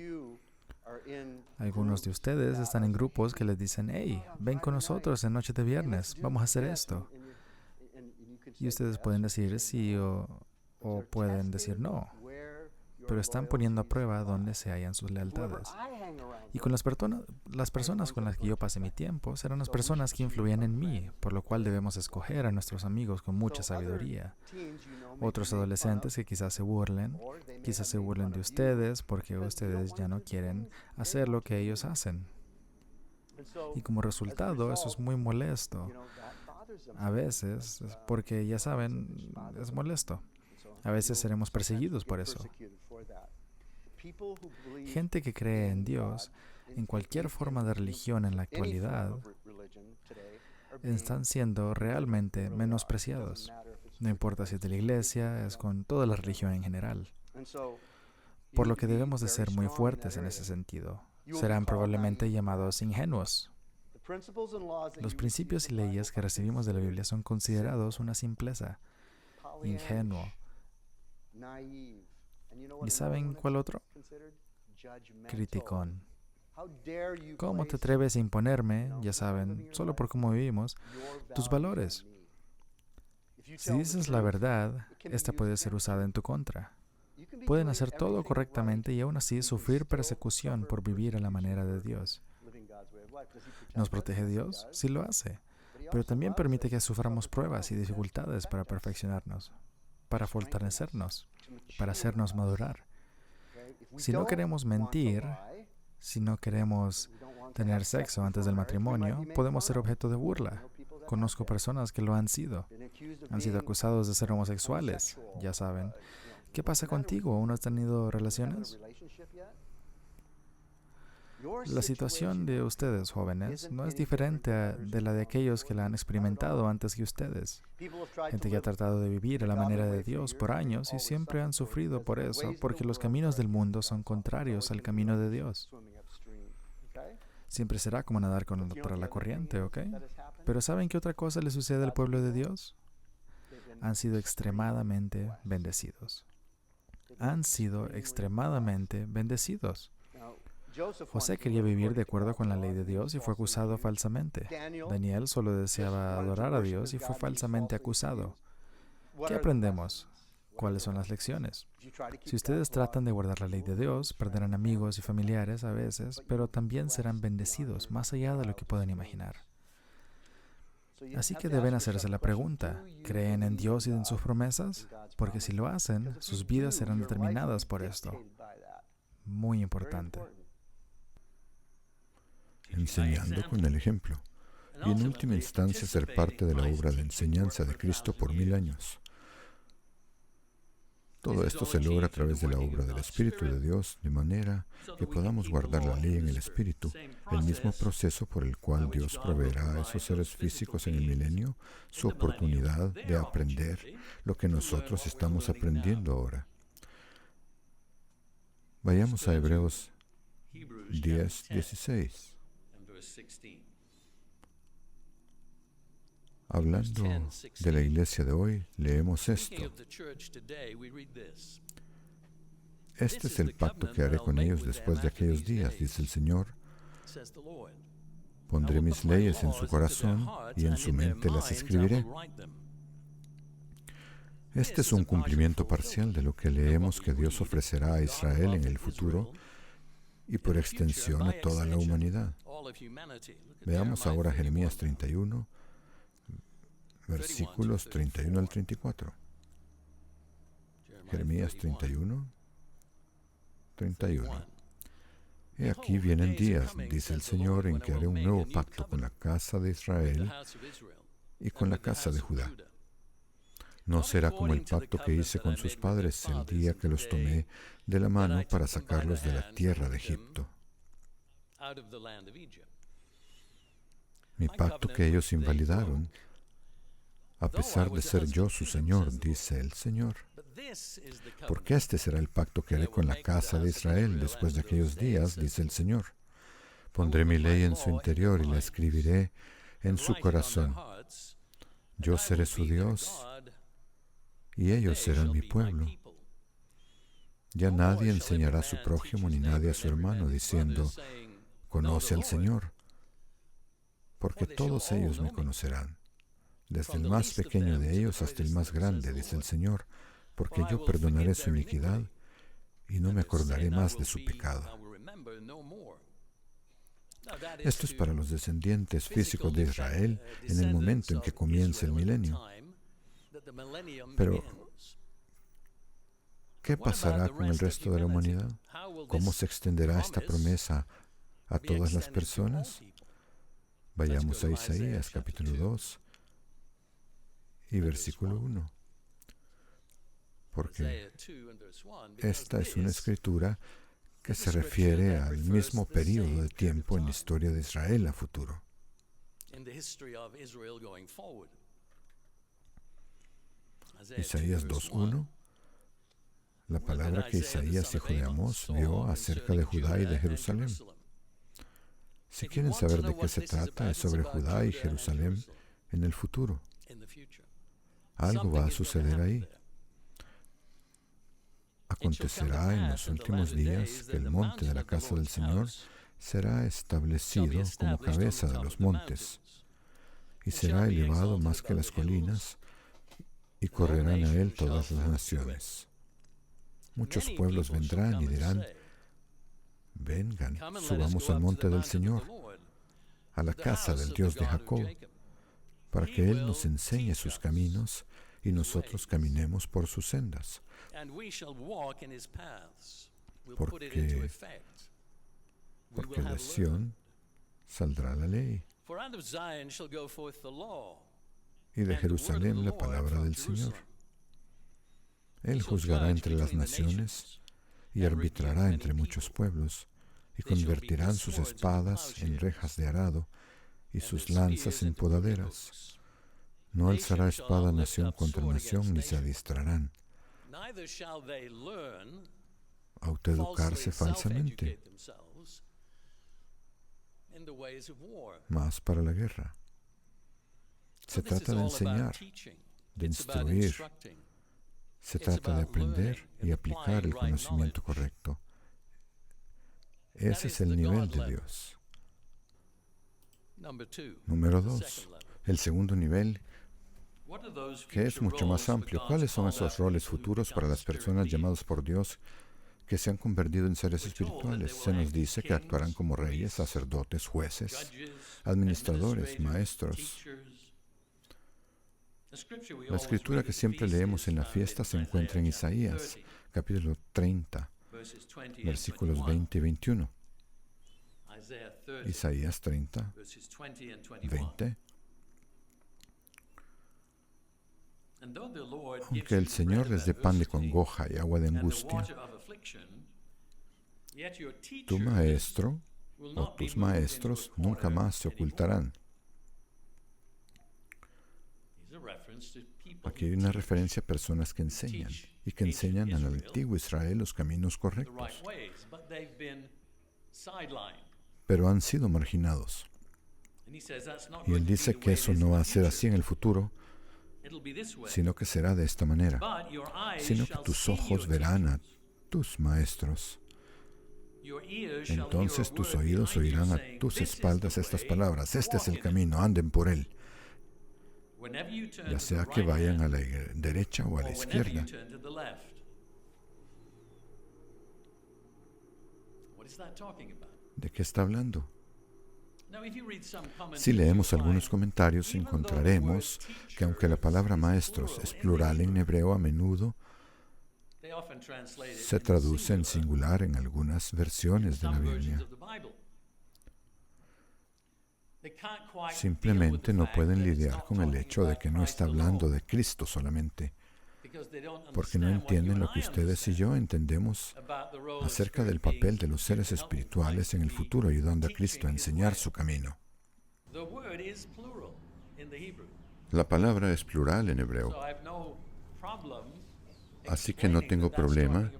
Algunos de ustedes están en grupos que les dicen, hey, ven con nosotros en noche de viernes, vamos a hacer esto. Y ustedes pueden decir sí o pueden decir no, pero están poniendo a prueba dónde se hallan sus lealtades. Y con las personas con las que yo pasé mi tiempo serán las personas que influían en mí, por lo cual debemos escoger a nuestros amigos con mucha sabiduría. Otros adolescentes que quizás se burlen de ustedes porque ustedes ya no quieren hacer lo que ellos hacen. Y como resultado, eso es muy molesto. A veces, porque ya saben, es molesto. A veces seremos perseguidos por eso. Gente que cree en Dios, en cualquier forma de religión en la actualidad, están siendo realmente menospreciados. No importa si es de la iglesia, es con toda la religión en general. Por lo que debemos de ser muy fuertes en ese sentido. Serán probablemente llamados ingenuos. Los principios y leyes que recibimos de la Biblia son considerados una simpleza, ingenuo. ¿Y saben cuál otro? Criticón. ¿Cómo te atreves a imponerme, ya saben, solo por cómo vivimos, tus valores? Si dices la verdad, esta puede ser usada en tu contra. Pueden hacer todo correctamente y aún así sufrir persecución por vivir a la manera de Dios. ¿Nos protege Dios? Sí lo hace, pero también permite que suframos pruebas y dificultades para perfeccionarnos, para fortalecernos, para hacernos madurar. Si no queremos mentir, si no queremos tener sexo antes del matrimonio, podemos ser objeto de burla. Conozco personas que lo han sido acusados de ser homosexuales, ya saben. ¿Qué pasa contigo? ¿Aún no has tenido relaciones? La situación de ustedes, jóvenes, no es diferente de la de aquellos que la han experimentado antes que ustedes. Gente que ha tratado de vivir a la manera de Dios por años y siempre han sufrido por eso, porque los caminos del mundo son contrarios al camino de Dios. Siempre será como nadar contra la corriente, ¿ok? Pero ¿saben qué otra cosa le sucede al pueblo de Dios? Han sido extremadamente bendecidos. Han sido extremadamente bendecidos. José quería vivir de acuerdo con la ley de Dios y fue acusado falsamente. Daniel solo deseaba adorar a Dios y fue falsamente acusado. ¿Qué aprendemos? ¿Cuáles son las lecciones? Si ustedes tratan de guardar la ley de Dios, perderán amigos y familiares a veces, pero también serán bendecidos más allá de lo que pueden imaginar. Así que deben hacerse la pregunta, ¿creen en Dios y en sus promesas? Porque si lo hacen, sus vidas serán determinadas por esto. Muy importante. Enseñando con el ejemplo, y en última instancia ser parte de la obra de enseñanza de Cristo por 1000 años. Todo esto se logra a través de la obra del Espíritu de Dios, de manera que podamos guardar la ley en el Espíritu, el mismo proceso por el cual Dios proveerá a esos seres físicos en el milenio su oportunidad de aprender lo que nosotros estamos aprendiendo ahora. Vayamos a Hebreos 10:16. Hablando de la iglesia de hoy, leemos esto. Este es el pacto que haré con ellos después de aquellos días, dice el Señor. Pondré mis leyes en su corazón y en su mente las escribiré. Este es un cumplimiento parcial de lo que leemos que Dios ofrecerá a Israel en el futuro y por extensión a toda la humanidad. Veamos ahora Jeremías 31, versículos 31 al 34. Jeremías 31, 31. He aquí vienen días, dice el Señor, en que haré un nuevo pacto con la casa de Israel y con la casa de Judá. No será como el pacto que hice con sus padres el día que los tomé de la mano para sacarlos de la tierra de Egipto. Mi pacto que ellos invalidaron, a pesar de ser yo su Señor, dice el Señor. Porque este será el pacto que haré con la casa de Israel después de aquellos días, dice el Señor. Pondré mi ley en su interior y la escribiré en su corazón. Yo seré su Dios y ellos serán mi pueblo. Ya nadie enseñará a su prójimo ni nadie a su hermano diciendo, conoce al Señor, porque todos ellos me conocerán, desde el más pequeño de ellos hasta el más grande, dice el Señor, porque yo perdonaré su iniquidad y no me acordaré más de su pecado. Esto es para los descendientes físicos de Israel en el momento en que comience el milenio. Pero, ¿qué pasará con el resto de la humanidad? ¿Cómo se extenderá esta promesa a todas las personas? Vayamos a Isaías capítulo 2 y versículo 1. Porque esta es una escritura que se refiere al mismo periodo de tiempo en la historia de Israel a futuro. Isaías 2:1. La palabra que Isaías, hijo de Amós, vio acerca de Judá y de Jerusalén. Si quieren saber de qué se trata, es sobre Judá y Jerusalén en el futuro. Algo va a suceder ahí. Acontecerá en los últimos días que el monte de la casa del Señor será establecido como cabeza de los montes y será elevado más que las colinas y correrán a él todas las naciones. Muchos pueblos vendrán y dirán, vengan, subamos al monte del Señor, a la casa del Dios de Jacob, para que Él nos enseñe sus caminos y nosotros caminemos por sus sendas. Porque de Sión saldrá la ley, y de Jerusalén la palabra del Señor. Él juzgará entre las naciones y arbitrará entre muchos pueblos, y convertirán sus espadas en rejas de arado y sus lanzas en podaderas. No alzará espada nación contra nación, ni se adiestrarán a autoeducarse falsamente, más para la guerra. Se trata de enseñar, de instruir, se trata de aprender y aplicar el conocimiento correcto. Ese es el nivel de Dios. Número 2, el segundo nivel, que es mucho más amplio. ¿Cuáles son esos roles futuros para las personas llamadas por Dios que se han convertido en seres espirituales? Se nos dice que actuarán como reyes, sacerdotes, jueces, administradores, maestros. La escritura que siempre leemos en la fiesta se encuentra en Isaías, capítulo 30, versículos 20 y 21. Isaías 30, 20. Aunque el Señor les dé pan de congoja y agua de angustia, tu maestro o tus maestros nunca más se ocultarán. Aquí hay una referencia a personas que enseñan y que enseñan al antiguo Israel los caminos correctos, pero han sido marginados. Y él dice que eso no va a ser así en el futuro, sino que será de esta manera, sino que tus ojos verán a tus maestros. Entonces tus oídos oirán a tus espaldas estas palabras: este es el camino, anden por él. Ya sea que vayan a la derecha o a la izquierda. ¿De qué está hablando? Si leemos algunos comentarios, encontraremos que aunque la palabra maestros es plural en hebreo, a menudo se traduce en singular en algunas versiones de la Biblia. Simplemente no pueden lidiar con el hecho de que no está hablando de Cristo solamente, porque no entienden lo que ustedes y yo entendemos acerca del papel de los seres espirituales en el futuro, ayudando a Cristo a enseñar su camino. La palabra es plural en hebreo, así que no tengo problema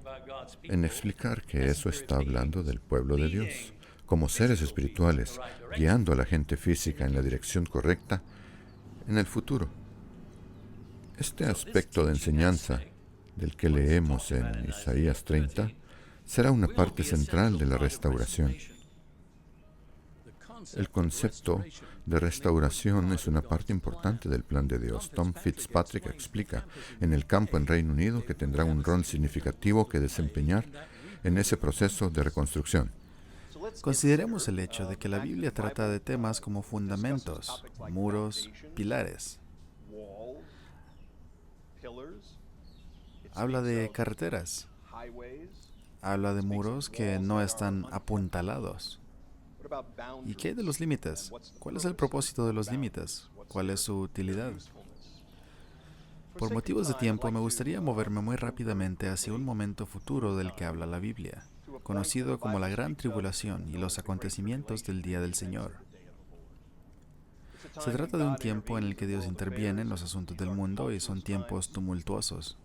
en explicar que eso está hablando del pueblo de Dios, como seres espirituales, guiando a la gente física en la dirección correcta en el futuro. Este aspecto de enseñanza del que leemos en Isaías 30 será una parte central de la restauración. El concepto de restauración es una parte importante del plan de Dios. Tom Fitzpatrick explica en El Campo en Reino Unido que tendrá un rol significativo que desempeñar en ese proceso de reconstrucción. Consideremos el hecho de que la Biblia trata de temas como fundamentos, muros, pilares. Habla de carreteras. Habla de muros que no están apuntalados. ¿Y qué hay de los límites? ¿Cuál es el propósito de los límites? ¿Cuál es su utilidad? Por motivos de tiempo, me gustaría moverme muy rápidamente hacia un momento futuro del que habla la Biblia, conocido como la Gran Tribulación y los acontecimientos del Día del Señor. Se trata de un tiempo en el que Dios interviene en los asuntos del mundo y son tiempos tumultuosos,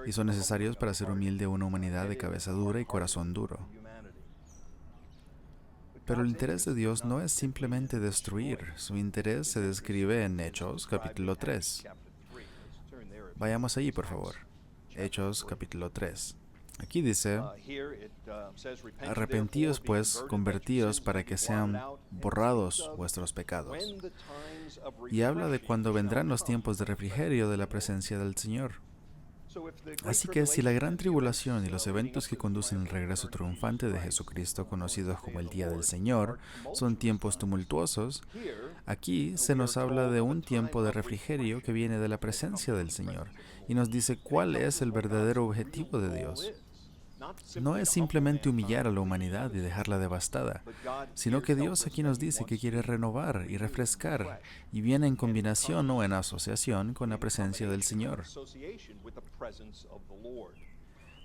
y son necesarios para hacer humilde una humanidad de cabeza dura y corazón duro. Pero el interés de Dios no es simplemente destruir. Su interés se describe en Hechos, capítulo 3. Vayamos allí, por favor. Hechos, capítulo 3. Aquí dice: arrepentíos pues, convertíos para que sean borrados vuestros pecados. Y habla de cuando vendrán los tiempos de refrigerio de la presencia del Señor. Así que si la gran tribulación y los eventos que conducen al regreso triunfante de Jesucristo, conocidos como el Día del Señor, son tiempos tumultuosos, aquí se nos habla de un tiempo de refrigerio que viene de la presencia del Señor y nos dice cuál es el verdadero objetivo de Dios. No es simplemente humillar a la humanidad y dejarla devastada, sino que Dios aquí nos dice que quiere renovar y refrescar, y viene en combinación o en asociación con la presencia del Señor.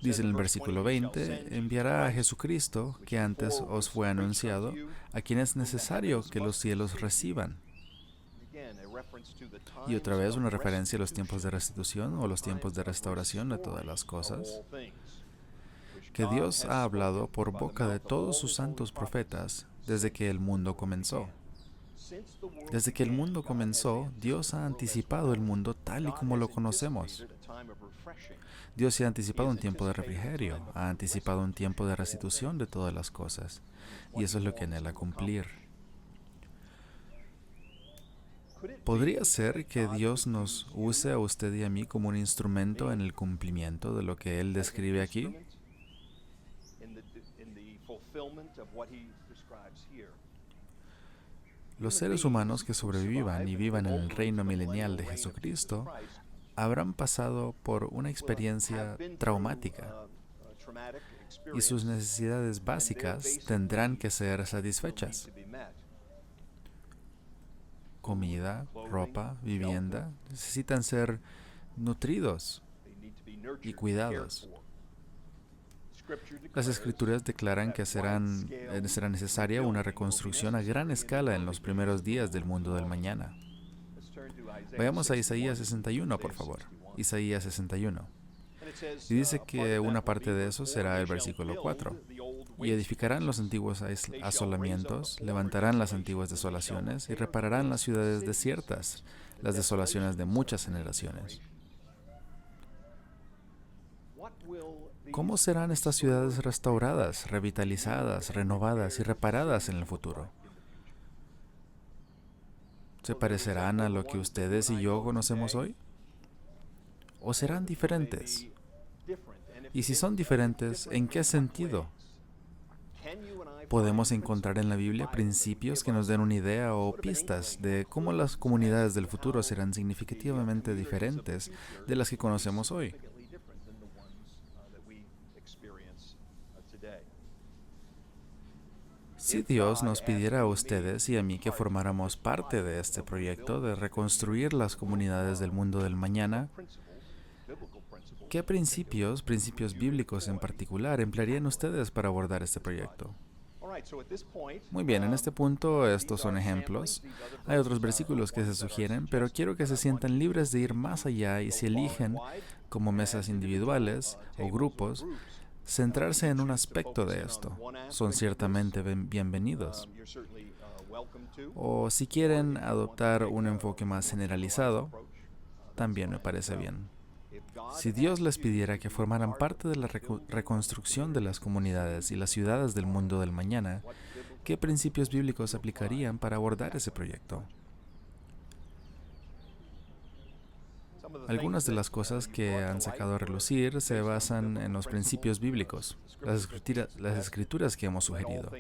Dice en el versículo 20, enviará a Jesucristo, que antes os fue anunciado, a quien es necesario que los cielos reciban. Y otra vez una referencia a los tiempos de restitución o los tiempos de restauración de todas las cosas, que Dios ha hablado por boca de todos sus santos profetas desde que el mundo comenzó. Desde que el mundo comenzó, Dios ha anticipado el mundo tal y como lo conocemos. Dios se ha anticipado un tiempo de refrigerio, ha anticipado un tiempo de restitución de todas las cosas, y eso es lo que anhela cumplir. ¿Podría ser que Dios nos use a usted y a mí como un instrumento en el cumplimiento de lo que Él describe aquí? Los seres humanos que sobrevivan y vivan en el reino milenial de Jesucristo habrán pasado por una experiencia traumática y sus necesidades básicas tendrán que ser satisfechas. Comida, ropa, vivienda, necesitan ser nutridos y cuidados. Las Escrituras declaran que será necesaria una reconstrucción a gran escala en los primeros días del mundo del mañana. Vayamos a Isaías 61, por favor. Isaías 61. Y dice que una parte de eso será el versículo 4. Y edificarán los antiguos asolamientos, levantarán las antiguas desolaciones y repararán las ciudades desiertas, las desolaciones de muchas generaciones. ¿Cómo serán estas ciudades restauradas, revitalizadas, renovadas y reparadas en el futuro? ¿Se parecerán a lo que ustedes y yo conocemos hoy? ¿O serán diferentes? Y si son diferentes, ¿en qué sentido? ¿Podemos encontrar en la Biblia principios que nos den una idea o pistas de cómo las comunidades del futuro serán significativamente diferentes de las que conocemos hoy? Si Dios nos pidiera a ustedes y a mí que formáramos parte de este proyecto de reconstruir las comunidades del mundo del mañana, ¿qué principios bíblicos en particular, emplearían ustedes para abordar este proyecto? Muy bien, en este punto estos son ejemplos. Hay otros versículos que se sugieren, pero quiero que se sientan libres de ir más allá y si eligen, como mesas individuales o grupos, centrarse en un aspecto de esto. Son ciertamente bienvenidos. O si quieren adoptar un enfoque más generalizado, también me parece bien. Si Dios les pidiera que formaran parte de la reconstrucción de las comunidades y las ciudades del mundo del mañana, ¿qué principios bíblicos aplicarían para abordar ese proyecto? Algunas de las cosas que han sacado a relucir se basan en los principios bíblicos, las escrituras que hemos sugerido,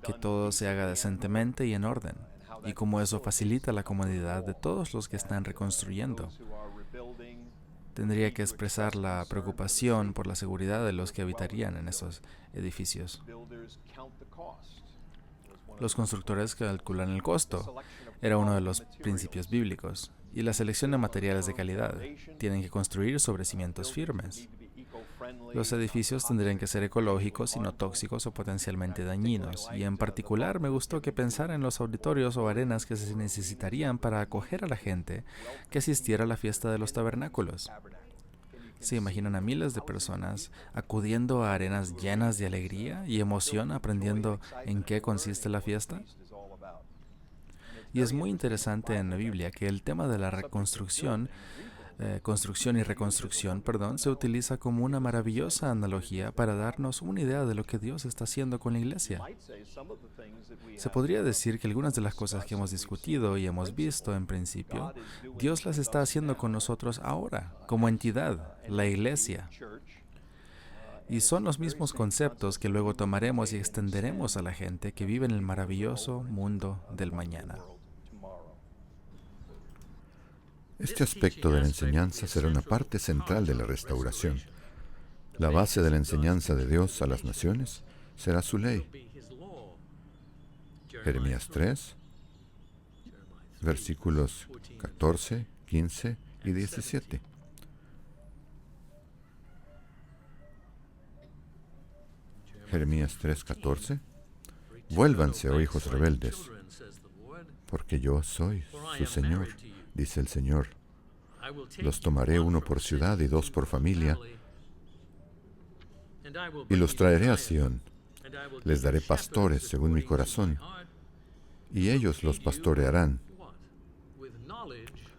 que todo se haga decentemente y en orden, y cómo eso facilita la comodidad de todos los que están reconstruyendo. Tendría que expresar la preocupación por la seguridad de los que habitarían en esos edificios. Los constructores calculan el costo. Era uno de los principios bíblicos. Y la selección de materiales de calidad. Tienen que construir sobre cimientos firmes. Los edificios tendrían que ser ecológicos y no tóxicos o potencialmente dañinos. Y en particular me gustó que pensara en los auditorios o arenas que se necesitarían para acoger a la gente que asistiera a la fiesta de los tabernáculos. Se imaginan a miles de personas acudiendo a arenas llenas de alegría y emoción aprendiendo en qué consiste la fiesta. Y es muy interesante en la Biblia que el tema de la construcción y reconstrucción, se utiliza como una maravillosa analogía para darnos una idea de lo que Dios está haciendo con la iglesia. Se podría decir que algunas de las cosas que hemos discutido y hemos visto en principio, Dios las está haciendo con nosotros ahora, como entidad, la iglesia. Y son los mismos conceptos que luego tomaremos y extenderemos a la gente que vive en el maravilloso mundo del mañana. Este aspecto de la enseñanza será una parte central de la restauración. La base de la enseñanza de Dios a las naciones será su ley. Jeremías 3, versículos 14, 15 y 17. Jeremías 3:14. Vuélvanse, oh hijos rebeldes, porque yo soy su Señor, dice el Señor. Los tomaré uno por ciudad y dos por familia, y los traeré a Sión. Les daré pastores según mi corazón, y ellos los pastorearán.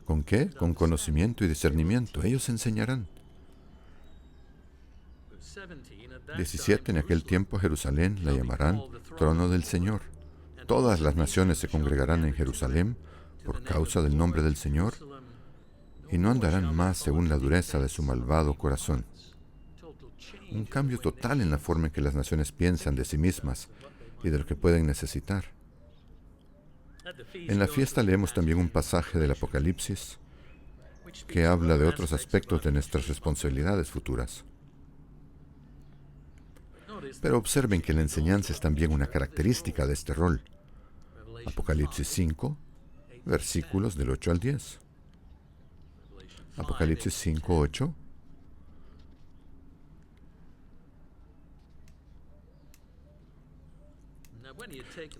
¿Con qué? Con conocimiento y discernimiento. Ellos enseñarán. 17. En aquel tiempo Jerusalén la llamarán trono del Señor. Todas las naciones se congregarán en Jerusalén por causa del nombre del Señor, y no andarán más según la dureza de su malvado corazón. Un cambio total en la forma en que las naciones piensan de sí mismas y de lo que pueden necesitar. En la fiesta leemos también un pasaje del Apocalipsis que habla de otros aspectos de nuestras responsabilidades futuras. Pero observen que la enseñanza es también una característica de este rol. Apocalipsis 5, versículos del 8 al 10. Apocalipsis 5, 8.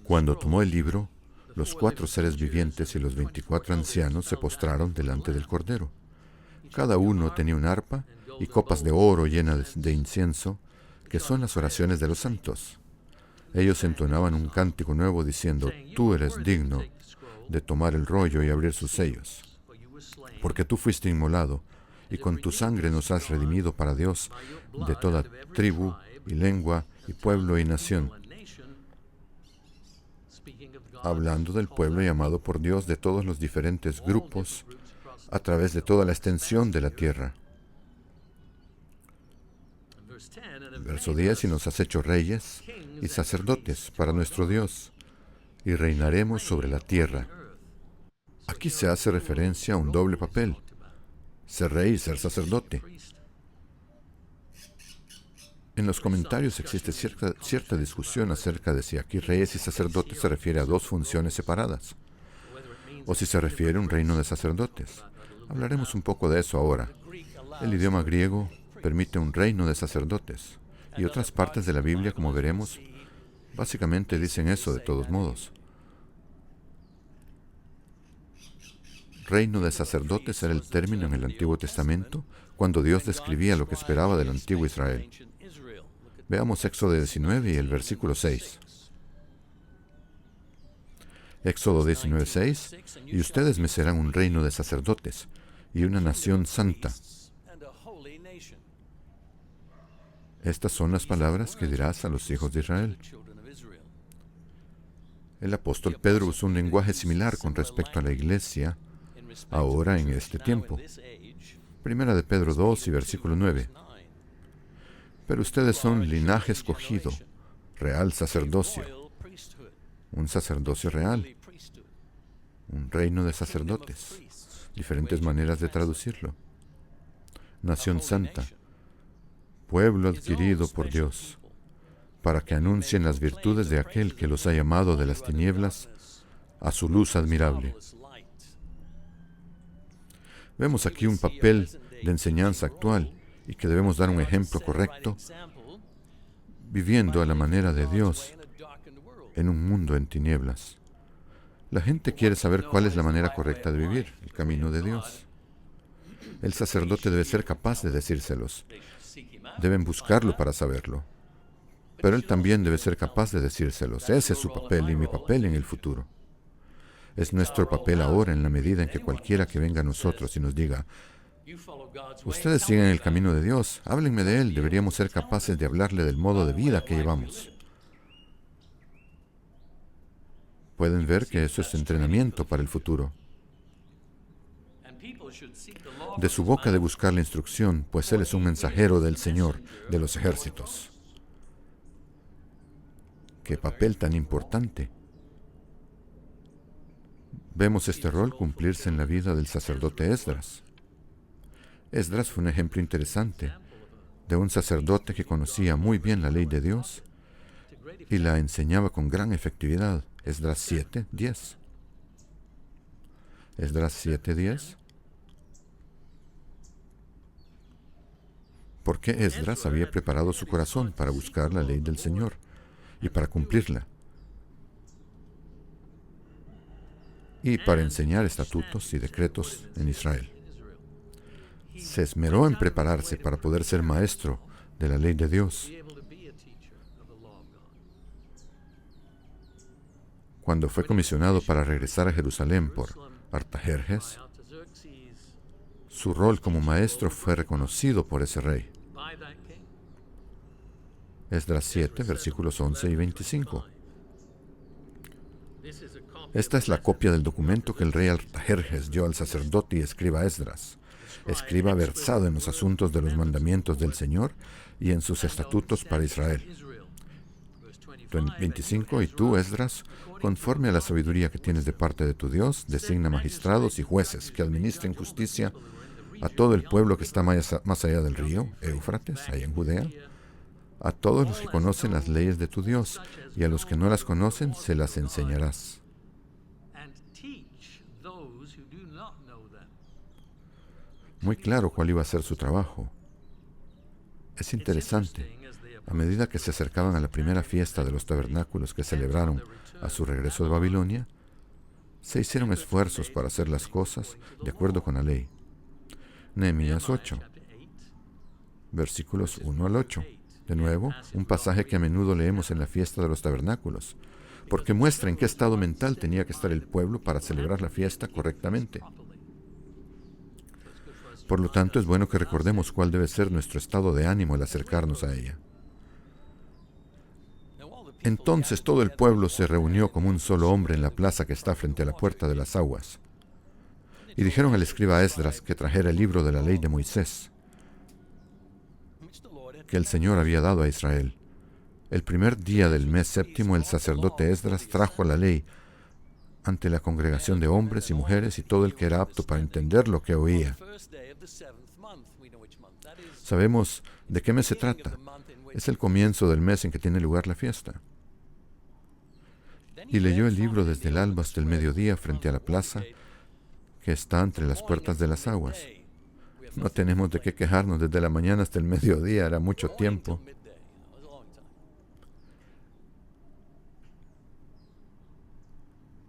Cuando tomó el libro, los 4 seres vivientes y los 24 ancianos se postraron delante del Cordero. Cada uno tenía un arpa y copas de oro llenas de incienso, que son las oraciones de los santos. Ellos entonaban un cántico nuevo diciendo: Tú eres digno de tomar el rollo y abrir sus sellos, porque tú fuiste inmolado, y con tu sangre nos has redimido para Dios de toda tribu y lengua y pueblo y nación. Hablando del pueblo llamado por Dios de todos los diferentes grupos a través de toda la extensión de la tierra. Verso 10. Y nos has hecho reyes y sacerdotes para nuestro Dios, y reinaremos sobre la tierra. Aquí se hace referencia a un doble papel: ser rey y ser sacerdote. En los comentarios existe cierta discusión acerca de si aquí reyes y sacerdotes se refiere a dos funciones separadas, o si se refiere a un reino de sacerdotes. Hablaremos un poco de eso ahora. El idioma griego permite un reino de sacerdotes, y otras partes de la Biblia, como veremos, básicamente dicen eso de todos modos. Reino de sacerdotes era el término en el Antiguo Testamento cuando Dios describía lo que esperaba del antiguo Israel. Veamos Éxodo 19 y el versículo 6. Éxodo 19, 6. Y ustedes me serán un reino de sacerdotes y una nación santa. Estas son las palabras que dirás a los hijos de Israel. El apóstol Pedro usó un lenguaje similar con respecto a la iglesia ahora en este tiempo. Primera de Pedro 2 y versículo 9. Pero ustedes son linaje escogido, real sacerdocio, un sacerdocio real, un reino de sacerdotes, diferentes maneras de traducirlo. Nación santa, pueblo adquirido por Dios, para que anuncien las virtudes de aquel que los ha llamado de las tinieblas a su luz admirable. Vemos aquí un papel de enseñanza actual y que debemos dar un ejemplo correcto, viviendo a la manera de Dios en un mundo en tinieblas. La gente quiere saber cuál es la manera correcta de vivir, el camino de Dios. El sacerdote debe ser capaz de decírselos. Deben buscarlo para saberlo. Pero él también debe ser capaz de decírselos. Ese es su papel y mi papel en el futuro. Es nuestro papel ahora en la medida en que cualquiera que venga a nosotros y nos diga: ustedes siguen el camino de Dios, háblenme de él. Deberíamos ser capaces de hablarle del modo de vida que llevamos. Pueden ver que eso es entrenamiento para el futuro. De su boca de buscar la instrucción, pues él es un mensajero del Señor de los ejércitos. ¡Qué papel tan importante! Vemos este rol cumplirse en la vida del sacerdote Esdras. Esdras fue un ejemplo interesante de un sacerdote que conocía muy bien la ley de Dios y la enseñaba con gran efectividad. Esdras 7, 10. Esdras 7, 10. Porque Esdras había preparado su corazón para buscar la ley del Señor y para cumplirla, y para enseñar estatutos y decretos en Israel. Se esmeró en prepararse para poder ser maestro de la ley de Dios. Cuando fue comisionado para regresar a Jerusalén por Artajerjes, su rol como maestro fue reconocido por ese rey. Esdras 7, versículos 11 y 25. Esta es la copia del documento que el rey Artajerjes dio al sacerdote y escriba Esdras, escriba versado en los asuntos de los mandamientos del Señor y en sus estatutos para Israel. 25. Y tú, Esdras, conforme a la sabiduría que tienes de parte de tu Dios, designa magistrados y jueces que administren justicia a todo el pueblo que está más allá del río Éufrates, ahí en Judea, a todos los que conocen las leyes de tu Dios, y a los que no las conocen se las enseñarás. Muy claro cuál iba a ser su trabajo. Es interesante. A medida que se acercaban a la primera fiesta de los tabernáculos que celebraron a su regreso de Babilonia, se hicieron esfuerzos para hacer las cosas de acuerdo con la ley. Nehemías 8, versículos 1 al 8. De nuevo, un pasaje que a menudo leemos en la fiesta de los tabernáculos, porque muestra en qué estado mental tenía que estar el pueblo para celebrar la fiesta correctamente. Por lo tanto, es bueno que recordemos cuál debe ser nuestro estado de ánimo al acercarnos a ella. Entonces todo el pueblo se reunió como un solo hombre en la plaza que está frente a la puerta de las aguas. Y dijeron al escriba Esdras que trajera el libro de la ley de Moisés, que el Señor había dado a Israel. El primer día del mes séptimo, el sacerdote Esdras trajo la ley ante la congregación de hombres y mujeres y todo el que era apto para entender lo que oía. Sabemos de qué mes se trata. Es el comienzo del mes en que tiene lugar la fiesta. Y leyó el libro desde el alba hasta el mediodía frente a la plaza que está entre las puertas de las aguas. No tenemos de qué quejarnos, desde la mañana hasta el mediodía, era mucho tiempo.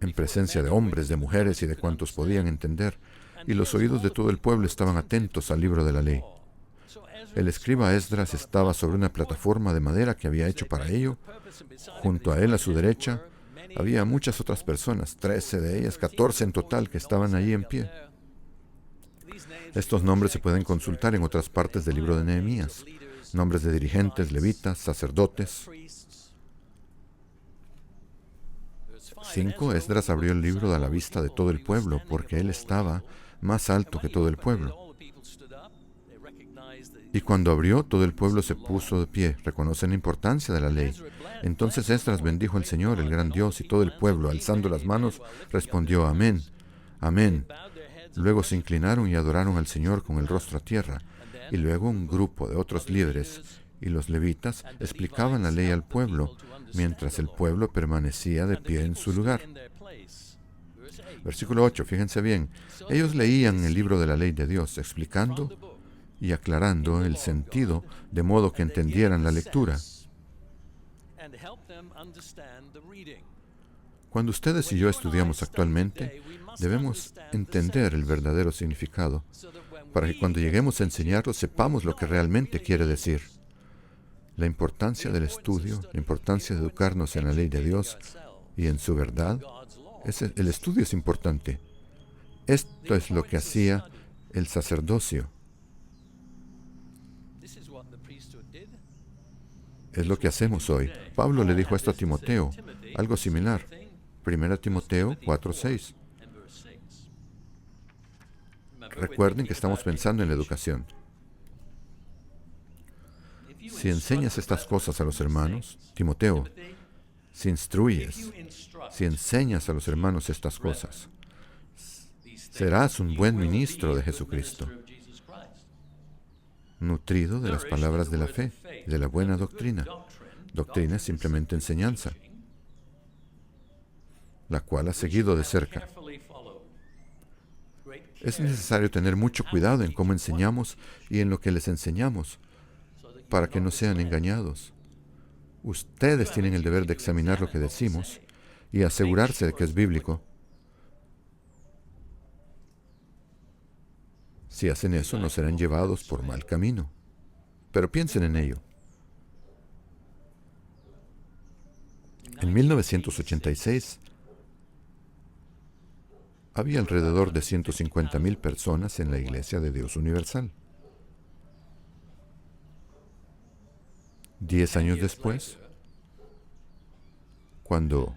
En presencia de hombres, de mujeres y de cuantos podían entender, y los oídos de todo el pueblo estaban atentos al libro de la ley. El escriba Esdras estaba sobre una plataforma de madera que había hecho para ello. Junto a él, a su derecha, había muchas otras personas, 13 de ellas, 14 en total, que estaban allí en pie. Estos nombres se pueden consultar en otras partes del libro de Nehemías. Nombres de dirigentes, levitas, sacerdotes. 5. Esdras abrió el libro a la vista de todo el pueblo, porque él estaba más alto que todo el pueblo. Y cuando abrió, todo el pueblo se puso de pie. Reconocen la importancia de la ley. Entonces Esdras bendijo al Señor, el gran Dios, y todo el pueblo, alzando las manos, respondió: Amén, amén. Luego se inclinaron y adoraron al Señor con el rostro a tierra. Y luego un grupo de otros líderes y los levitas explicaban la ley al pueblo, mientras el pueblo permanecía de pie en su lugar. Versículo 8, fíjense bien. Ellos leían el libro de la ley de Dios, explicando y aclarando el sentido, de modo que entendieran la lectura. Cuando ustedes y yo estudiamos actualmente, debemos entender el verdadero significado, para que cuando lleguemos a enseñarlo sepamos lo que realmente quiere decir. La importancia del estudio, la importancia de educarnos en la ley de Dios y en su verdad, el estudio es importante. Esto es lo que hacía el sacerdocio. Es lo que hacemos hoy. Pablo le dijo esto a Timoteo, algo similar. 1 Timoteo 4:6. Recuerden que estamos pensando en la educación. Si enseñas estas cosas a los hermanos, Timoteo, si instruyes, si enseñas a los hermanos estas cosas, serás un buen ministro de Jesucristo, nutrido de las palabras de la fe, de la buena doctrina. Doctrina es simplemente enseñanza, la cual has seguido de cerca. Es necesario tener mucho cuidado en cómo enseñamos y en lo que les enseñamos, para que no sean engañados. Ustedes tienen el deber de examinar lo que decimos y asegurarse de que es bíblico. Si hacen eso, no serán llevados por mal camino. Pero piensen en ello. En 1986, había alrededor de 150,000 personas en la Iglesia de Dios Universal. 10 años después, cuando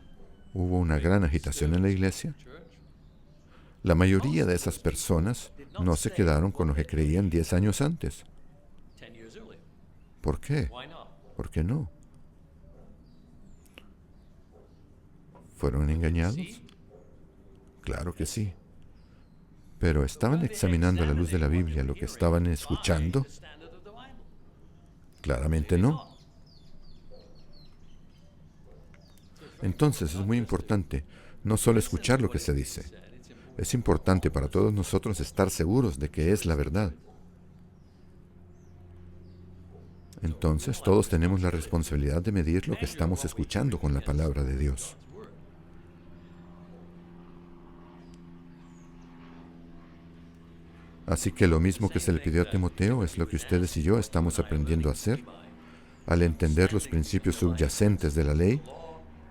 hubo una gran agitación en la iglesia, la mayoría de esas personas no se quedaron con lo que creían 10 años antes. ¿Por qué? ¿Por qué no? ¿Fueron engañados? Claro que sí. Pero ¿estaban examinando a la luz de la Biblia lo que estaban escuchando? Claramente no. Entonces es muy importante no solo escuchar lo que se dice. Es importante para todos nosotros estar seguros de que es la verdad. Entonces todos tenemos la responsabilidad de medir lo que estamos escuchando con la palabra de Dios. Así que lo mismo que se le pidió a Timoteo es lo que ustedes y yo estamos aprendiendo a hacer al entender los principios subyacentes de la ley,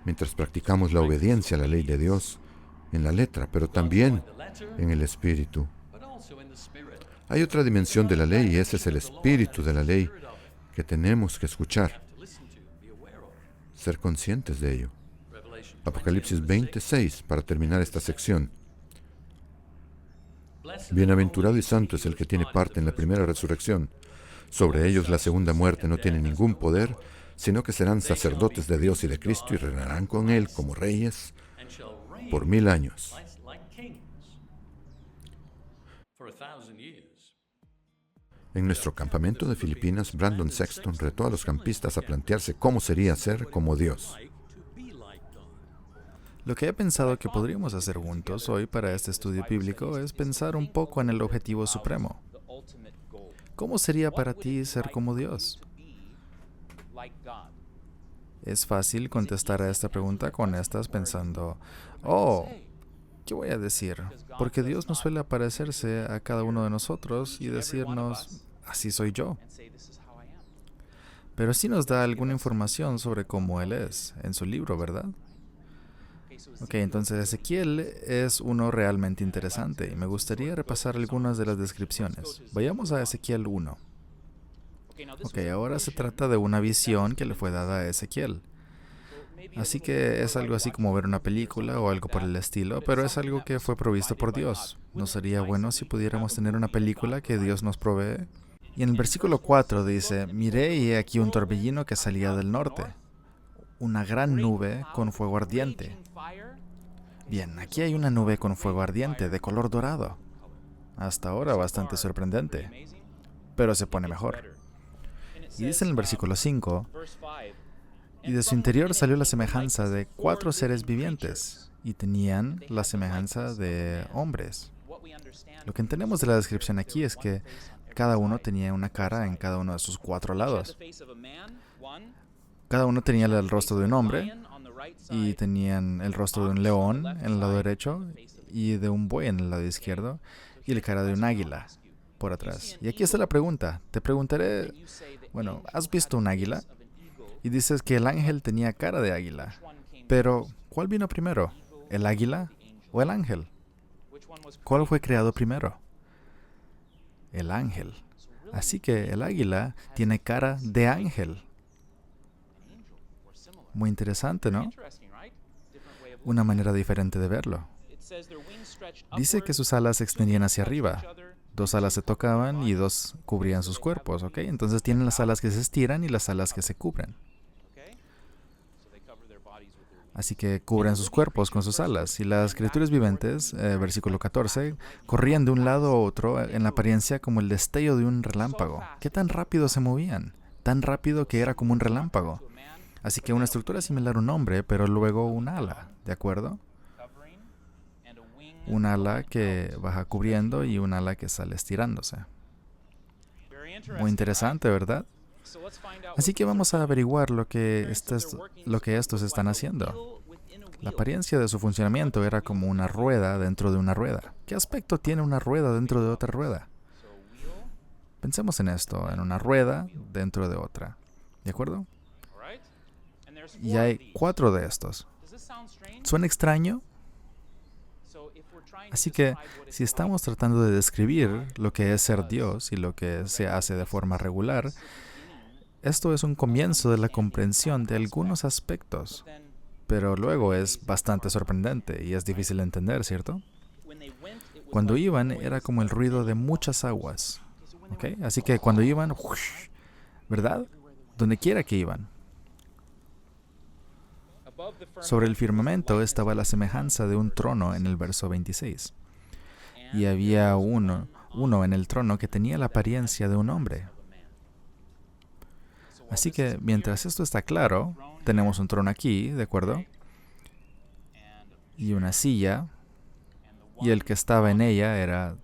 mientras practicamos la obediencia a la ley de Dios en la letra, pero también en el espíritu. Hay otra dimensión de la ley y ese es el espíritu de la ley que tenemos que escuchar, ser conscientes de ello. Apocalipsis 26, para terminar esta sección. Bienaventurado y santo es el que tiene parte en la primera resurrección. Sobre ellos la segunda muerte no tiene ningún poder, sino que serán sacerdotes de Dios y de Cristo y reinarán con Él como reyes por 1000 años. En nuestro campamento de Filipinas, Brandon Sexton retó a los campistas a plantearse cómo sería ser como Dios. Lo que he pensado que podríamos hacer juntos hoy para este estudio bíblico es pensar un poco en el objetivo supremo. ¿Cómo sería para ti ser como Dios? Es fácil contestar a esta pregunta con estas pensando, ¿qué voy a decir? Porque Dios no suele aparecerse a cada uno de nosotros y decirnos, así soy yo. Pero sí nos da alguna información sobre cómo Él es en su libro, ¿verdad? Ok, entonces Ezequiel es uno realmente interesante y me gustaría repasar algunas de las descripciones. Vayamos a Ezequiel 1. Ok, ahora se trata de una visión que le fue dada a Ezequiel. Así que es algo así como ver una película o algo por el estilo, pero es algo que fue provisto por Dios. ¿No sería bueno si pudiéramos tener una película que Dios nos provee? Y en el versículo 4 dice, miré y he aquí un torbellino que salía del norte, una gran nube con fuego ardiente. Bien, aquí hay una nube con fuego ardiente de color dorado. Hasta ahora bastante sorprendente, pero se pone mejor. Y dice en el versículo 5, y de su interior salió la semejanza de 4 seres vivientes, y tenían la semejanza de hombres. Lo que entendemos de la descripción aquí es que cada uno tenía una cara en cada uno de sus 4 lados. Cada uno tenía el rostro de un hombre, y tenían el rostro de un león en el lado derecho, y de un buey en el lado izquierdo, y la cara de un águila por atrás. Y aquí está la pregunta. Te preguntaré, ¿has visto un águila? Y dices que el ángel tenía cara de águila. Pero, ¿cuál vino primero? ¿El águila o el ángel? ¿Cuál fue creado primero? El ángel. Así que el águila tiene cara de ángel. Muy interesante, ¿no? Una manera diferente de verlo. Dice que sus alas se extendían hacia arriba. 2 alas se tocaban y 2 cubrían sus cuerpos, ¿ok? Entonces tienen las alas que se estiran y las alas que se cubren. Así que cubren sus cuerpos con sus alas. Y las criaturas vivientes, versículo 14, corrían de un lado a otro en la apariencia como el destello de un relámpago. ¿Qué tan rápido se movían? Tan rápido que era como un relámpago. Así que una estructura similar a un hombre, pero luego un ala, ¿de acuerdo? Un ala que baja cubriendo y un ala que sale estirándose. Muy interesante, ¿verdad? Así que vamos a averiguar lo que estos están haciendo. La apariencia de su funcionamiento era como una rueda dentro de una rueda. ¿Qué aspecto tiene una rueda dentro de otra rueda? Pensemos en esto, en una rueda dentro de otra. ¿De acuerdo? Y hay 4 de estos. ¿Suena extraño? Así que, si estamos tratando de describir lo que es ser Dios y lo que se hace de forma regular, esto es un comienzo de la comprensión de algunos aspectos, pero luego es bastante sorprendente y es difícil de entender, ¿cierto? Cuando iban era como el ruido de muchas aguas, ¿ok? Así que cuando iban, ¿verdad? Donde quiera que iban. Sobre el firmamento estaba la semejanza de un trono en el verso 26. Y había uno en el trono que tenía la apariencia de un hombre. Así que mientras esto está claro, tenemos un trono aquí, ¿de acuerdo? Y una silla, y el que estaba en ella era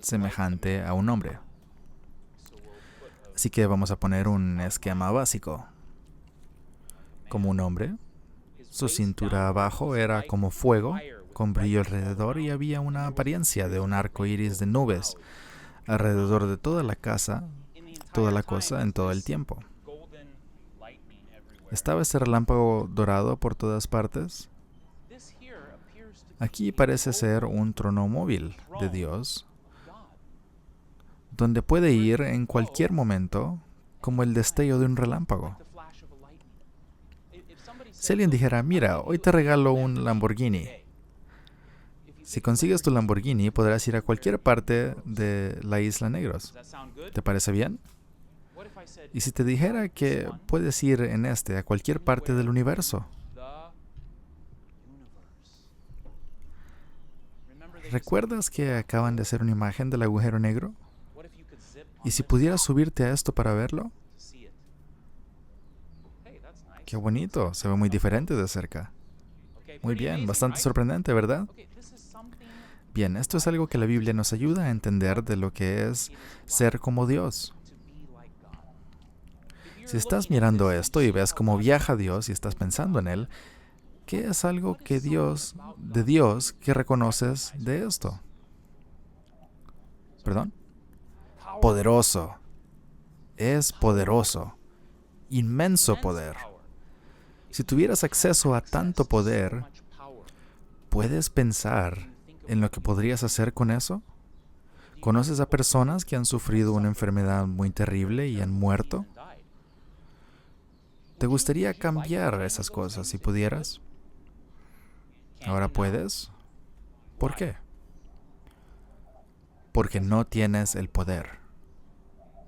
semejante a un hombre. Así que vamos a poner un esquema básico. Como un hombre, su cintura abajo era como fuego, con brillo alrededor, y había una apariencia de un arco iris de nubes alrededor de toda la cosa en todo el tiempo. ¿Estaba ese relámpago dorado por todas partes? Aquí parece ser un trono móvil de Dios, donde puede ir en cualquier momento como el destello de un relámpago. Si alguien dijera, mira, hoy te regalo un Lamborghini. Si consigues tu Lamborghini, podrás ir a cualquier parte de la Isla Negros. ¿Te parece bien? Y si te dijera que puedes ir en a cualquier parte del universo. ¿Recuerdas que acaban de hacer una imagen del agujero negro? ¿Y si pudieras subirte a esto para verlo? ¡Qué bonito! Se ve muy diferente de cerca. Muy bien, bastante sorprendente, ¿verdad? Bien, esto es algo que la Biblia nos ayuda a entender de lo que es ser como Dios. Si estás mirando esto y ves cómo viaja Dios y estás pensando en Él, ¿qué es algo de Dios que reconoces de esto? ¿Perdón? Poderoso. Es poderoso. Inmenso poder. Si tuvieras acceso a tanto poder, ¿puedes pensar en lo que podrías hacer con eso? ¿Conoces a personas que han sufrido una enfermedad muy terrible y han muerto? ¿Te gustaría cambiar esas cosas si pudieras? ¿Ahora puedes? ¿Por qué? Porque no tienes el poder.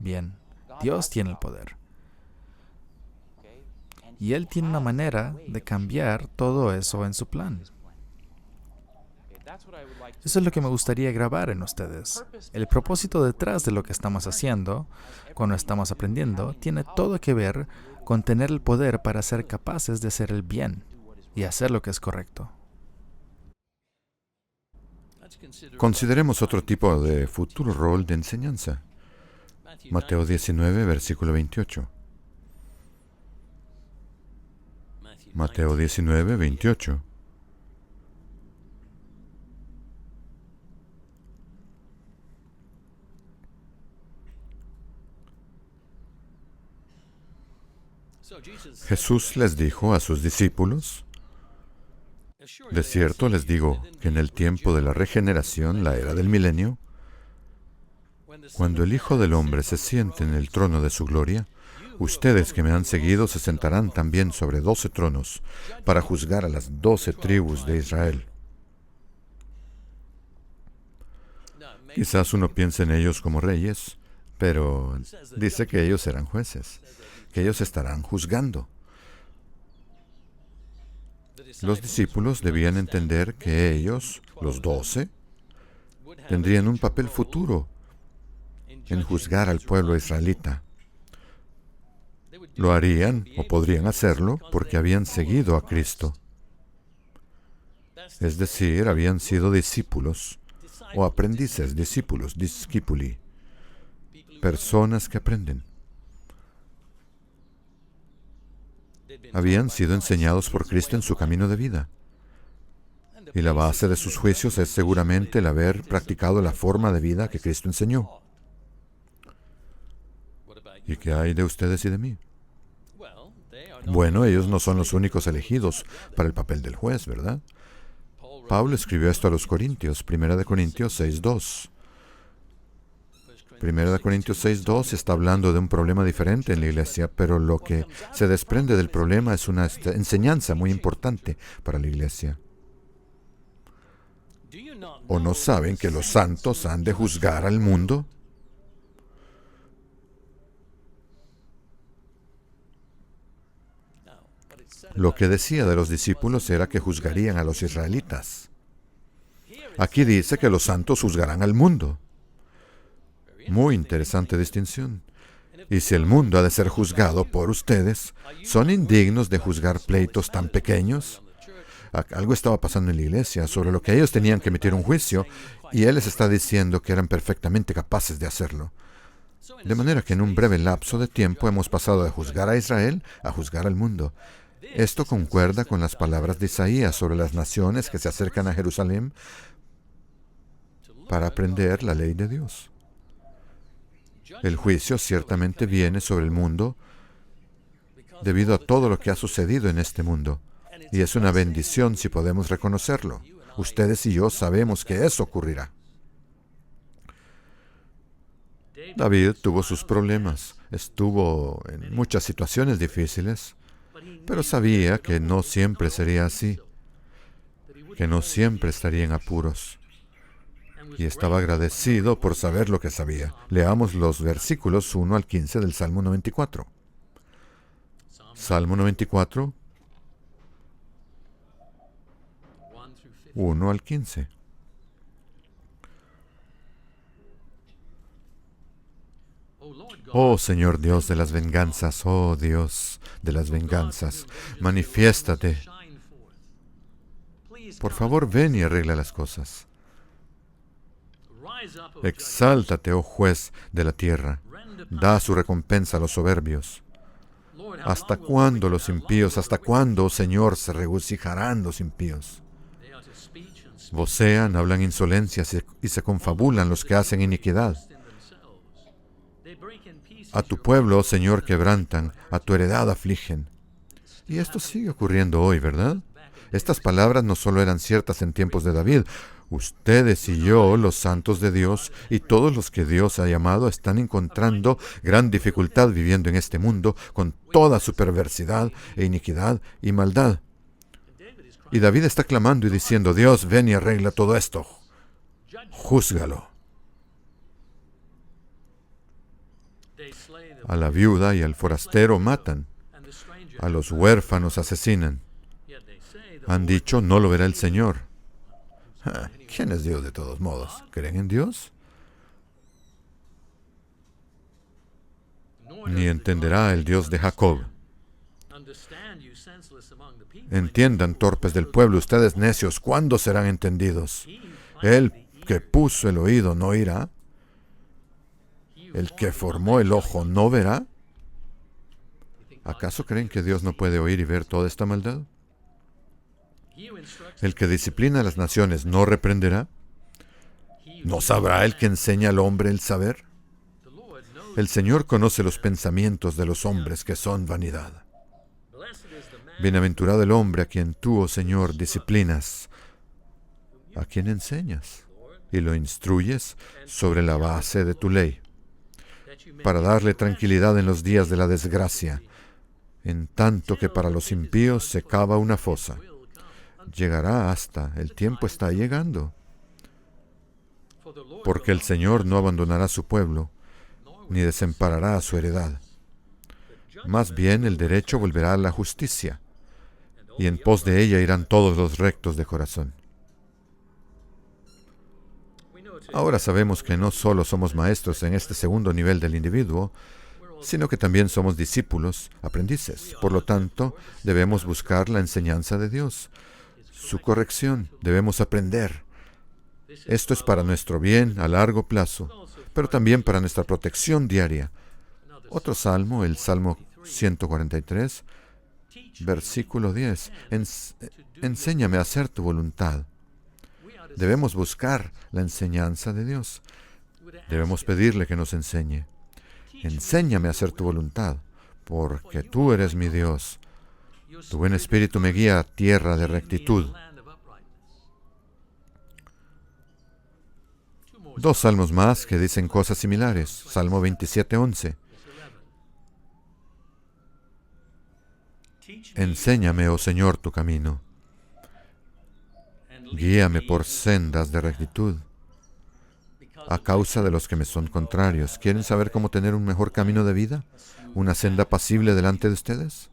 Bien, Dios tiene el poder. Y Él tiene una manera de cambiar todo eso en su plan. Eso es lo que me gustaría grabar en ustedes. El propósito detrás de lo que estamos haciendo, cuando estamos aprendiendo, tiene todo que ver con tener el poder para ser capaces de hacer el bien y hacer lo que es correcto. Consideremos otro tipo de futuro rol de enseñanza. Mateo 19, versículo 28. Mateo 19, 28. Jesús les dijo a sus discípulos, de cierto les digo que en el tiempo de la regeneración, la era del milenio, cuando el Hijo del Hombre se siente en el trono de su gloria, ustedes que me han seguido se sentarán también sobre 12 tronos para juzgar a las 12 tribus de Israel. Quizás uno piense en ellos como reyes, pero dice que ellos serán jueces, que ellos estarán juzgando. Los discípulos debían entender que ellos, los 12, tendrían un papel futuro en juzgar al pueblo israelita. Lo harían, o podrían hacerlo, porque habían seguido a Cristo. Es decir, habían sido discípulos, o aprendices, discípulos, discipuli, personas que aprenden. habían sido enseñados por Cristo en su camino de vida. Y la base de sus juicios es seguramente el haber practicado la forma de vida que Cristo enseñó. ¿Y qué hay de ustedes y de mí? Bueno, ellos no son los únicos elegidos para el papel del juez, ¿verdad? Pablo escribió esto a los Corintios, 1 Corintios 6:2. 1 Corintios 6:2 está hablando de un problema diferente en la iglesia, pero lo que se desprende del problema es una enseñanza muy importante para la iglesia. ¿O no saben que los santos han de juzgar al mundo? Lo que decía de los discípulos era que juzgarían a los israelitas. Aquí dice que los santos juzgarán al mundo. Muy interesante distinción. Y si el mundo ha de ser juzgado por ustedes, ¿son indignos de juzgar pleitos tan pequeños? Algo estaba pasando en la iglesia sobre lo que ellos tenían que emitir un juicio, y Él les está diciendo que eran perfectamente capaces de hacerlo. De manera que en un breve lapso de tiempo hemos pasado de juzgar a Israel a juzgar al mundo. Esto concuerda con las palabras de Isaías sobre las naciones que se acercan a Jerusalén para aprender la ley de Dios. El juicio ciertamente viene sobre el mundo debido a todo lo que ha sucedido en este mundo. Y es una bendición si podemos reconocerlo. Ustedes y yo sabemos que eso ocurrirá. David tuvo sus problemas, estuvo en muchas situaciones difíciles, pero sabía que no siempre sería así, que no siempre estaría en apuros. Y estaba agradecido por saber lo que sabía. Leamos los versículos 1 al 15 del Salmo 94. Salmo 94, 1 al 15. Oh Señor Dios de las venganzas, oh Dios de las venganzas, manifiéstate. Por favor, ven y arregla las cosas. Exáltate, oh juez de la tierra, da su recompensa a los soberbios. ¿Hasta cuándo los impíos, hasta cuándo, oh Señor, se regocijarán los impíos? Vocean, hablan insolencias y se confabulan los que hacen iniquidad. A tu pueblo, oh Señor, quebrantan, a tu heredad afligen. Y esto sigue ocurriendo hoy, ¿verdad? Estas palabras no solo eran ciertas en tiempos de David. Ustedes y yo, los santos de Dios, y todos los que Dios ha llamado, están encontrando gran dificultad viviendo en este mundo con toda su perversidad e iniquidad y maldad. Y David está clamando y diciendo, Dios, ven y arregla todo esto. Júzgalo. A la viuda y al forastero matan. A los huérfanos asesinan. Han dicho, no lo verá el Señor. ¿Quién es Dios de todos modos? ¿Creen en Dios? Ni entenderá el Dios de Jacob. Entiendan, torpes del pueblo, ustedes necios, ¿cuándo serán entendidos? El que puso el oído no oirá. ¿El que formó el ojo no verá? ¿Acaso creen que Dios no puede oír y ver toda esta maldad? ¿El que disciplina a las naciones no reprenderá? ¿No sabrá el que enseña al hombre el saber? El Señor conoce los pensamientos de los hombres que son vanidad. Bienaventurado el hombre a quien tú, oh Señor, disciplinas, a quien enseñas y lo instruyes sobre la base de tu ley, para darle tranquilidad en los días de la desgracia, en tanto que para los impíos se cava una fosa. Llegará hasta, el tiempo está llegando, porque el Señor no abandonará a su pueblo, ni desamparará a su heredad. Más bien el derecho volverá a la justicia, y en pos de ella irán todos los rectos de corazón. Ahora sabemos que no solo somos maestros en este segundo nivel del individuo, sino que también somos discípulos, aprendices. Por lo tanto, debemos buscar la enseñanza de Dios, su corrección. Debemos aprender. Esto es para nuestro bien a largo plazo, pero también para nuestra protección diaria. Otro salmo, el Salmo 143, Versículo 10. Enséñame a hacer tu voluntad. Debemos buscar la enseñanza de Dios. Debemos pedirle que nos enseñe. Enséñame a hacer tu voluntad, porque tú eres mi Dios. Tu buen espíritu me guía a tierra de rectitud. 2 salmos más que dicen cosas similares. Salmo 27:11. Enséñame, oh Señor, tu camino. Guíame por sendas de rectitud. A causa de los que me son contrarios. ¿Quieren saber cómo tener un mejor camino de vida? ¿Una senda pasible delante de ustedes?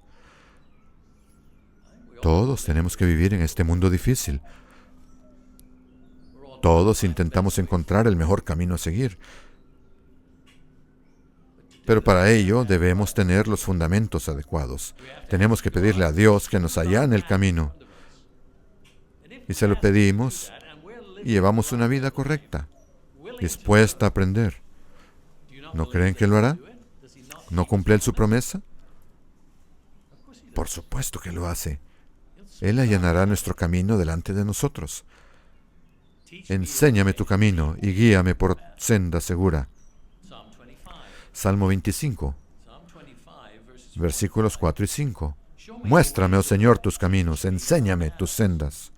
Todos tenemos que vivir en este mundo difícil. Todos intentamos encontrar el mejor camino a seguir. Pero para ello debemos tener los fundamentos adecuados. Tenemos que pedirle a Dios que nos allane el camino. Y se lo pedimos y llevamos una vida correcta, dispuesta a aprender. ¿No creen que lo hará? ¿No cumple Él su promesa? Por supuesto que lo hace. Él allanará nuestro camino delante de nosotros. Enséñame tu camino y guíame por senda segura. Salmo 25, versículos 4 y 5. Muéstrame, oh Señor, tus caminos, enséñame tus sendas.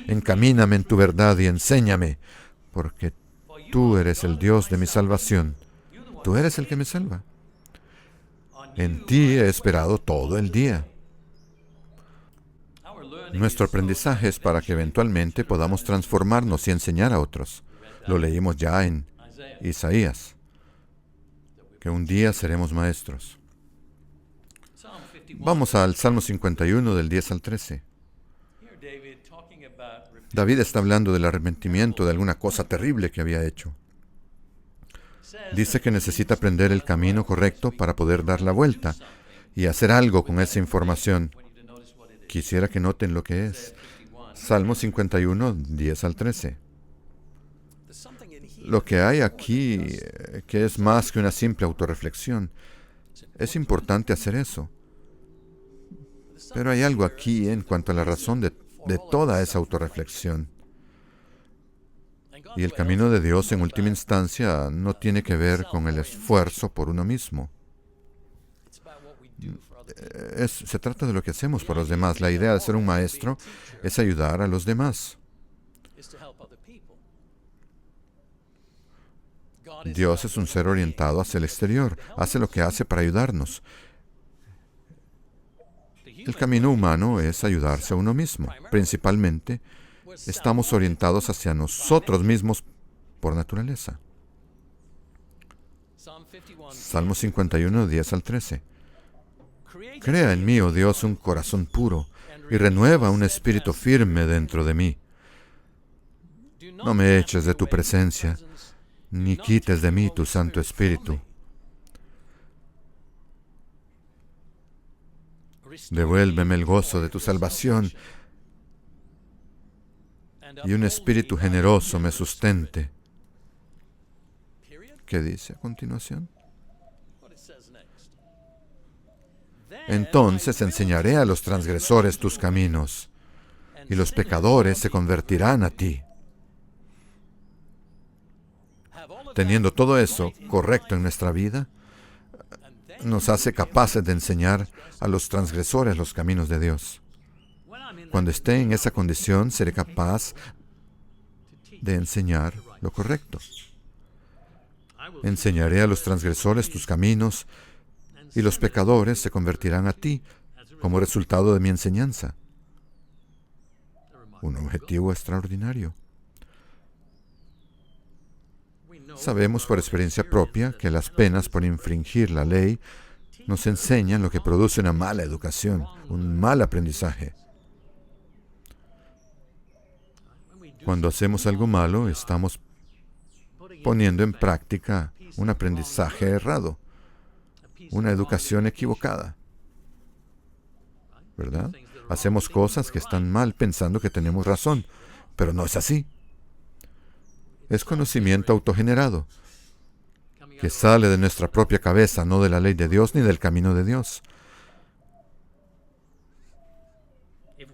Encamíname en tu verdad y enséñame, porque tú eres el Dios de mi salvación. Tú eres el que me salva. En ti he esperado todo el día. Nuestro aprendizaje es para que eventualmente podamos transformarnos y enseñar a otros. Lo leímos ya en Isaías, que un día seremos maestros. Vamos al Salmo 51 del 10 al 13. David está hablando del arrepentimiento de alguna cosa terrible que había hecho. Dice que necesita aprender el camino correcto para poder dar la vuelta y hacer algo con esa información. Quisiera que noten lo que es. Salmo 51, 10 al 13. Lo que hay aquí, que es más que una simple autorreflexión, es importante hacer eso. Pero hay algo aquí en cuanto a la razón de toda esa autorreflexión. Y el camino de Dios, en última instancia, no tiene que ver con el esfuerzo por uno mismo. Se trata de lo que hacemos por los demás. La idea de ser un maestro es ayudar a los demás. Dios es un ser orientado hacia el exterior. Hace lo que hace para ayudarnos. El camino humano es ayudarse a uno mismo. Principalmente, estamos orientados hacia nosotros mismos por naturaleza. Salmo 51, 10 al 13. Crea en mí, oh Dios, un corazón puro y renueva un espíritu firme dentro de mí. No me eches de tu presencia, ni quites de mí tu Santo Espíritu. Devuélveme el gozo de tu salvación y un espíritu generoso me sustente. ¿Qué dice a continuación? Entonces enseñaré a los transgresores tus caminos, y los pecadores se convertirán a ti. Teniendo todo eso correcto en nuestra vida, nos hace capaces de enseñar a los transgresores los caminos de Dios. Cuando esté en esa condición, seré capaz de enseñar lo correcto. Enseñaré a los transgresores tus caminos, y los pecadores se convertirán a ti como resultado de mi enseñanza. Un objetivo extraordinario. Sabemos por experiencia propia que las penas por infringir la ley nos enseñan lo que produce una mala educación, un mal aprendizaje. Cuando hacemos algo malo, estamos poniendo en práctica un aprendizaje errado, una educación equivocada, ¿verdad? Hacemos cosas que están mal pensando que tenemos razón, pero no es así. Es conocimiento autogenerado, que sale de nuestra propia cabeza, no de la ley de Dios ni del camino de Dios.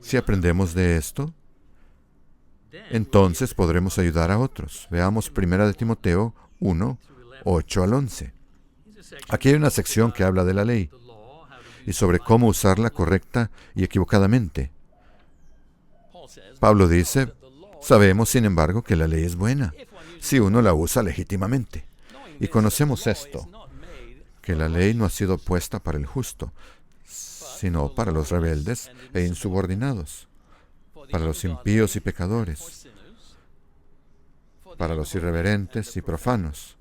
Si aprendemos de esto, entonces podremos ayudar a otros. Veamos 1 de Timoteo 1, 8 al 11. Aquí hay una sección que habla de la ley y sobre cómo usarla correcta y equivocadamente. Pablo dice, sabemos, sin embargo, que la ley es buena si uno la usa legítimamente. Y conocemos esto, que la ley no ha sido puesta para el justo, sino para los rebeldes e insubordinados, para los impíos y pecadores, para los irreverentes y profanos,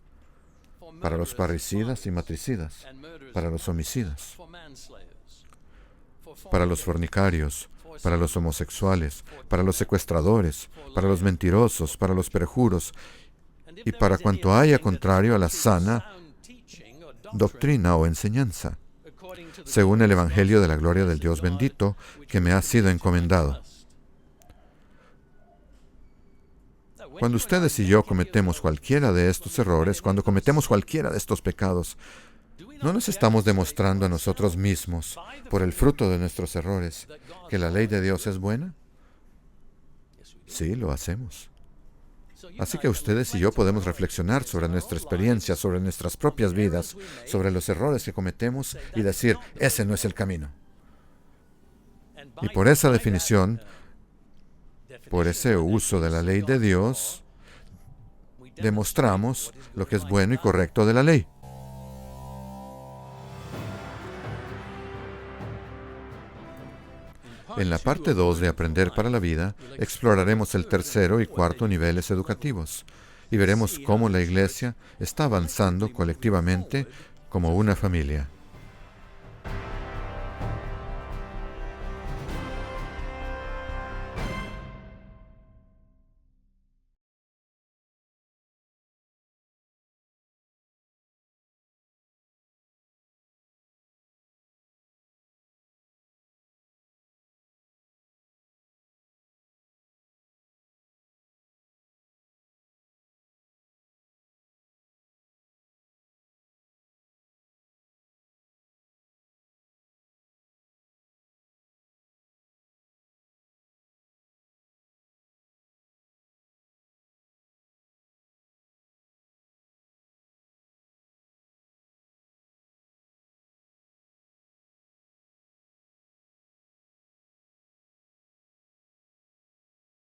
para los parricidas y matricidas, para los homicidas, para los fornicarios, para los homosexuales, para los secuestradores, para los mentirosos, para los perjuros, y para cuanto haya contrario a la sana doctrina o enseñanza, según el Evangelio de la gloria del Dios bendito, que me ha sido encomendado. Cuando ustedes y yo cometemos cualquiera de estos errores, cuando cometemos cualquiera de estos pecados, ¿no nos estamos demostrando a nosotros mismos, por el fruto de nuestros errores, que la ley de Dios es buena? Sí, lo hacemos. Así que ustedes y yo podemos reflexionar sobre nuestra experiencia, sobre nuestras propias vidas, sobre los errores que cometemos y decir, ese no es el camino. Y por esa definición, por ese uso de la ley de Dios, demostramos lo que es bueno y correcto de la ley. En la parte 2 de Aprender para la Vida, exploraremos el tercero y cuarto niveles educativos y veremos cómo la Iglesia está avanzando colectivamente como una familia.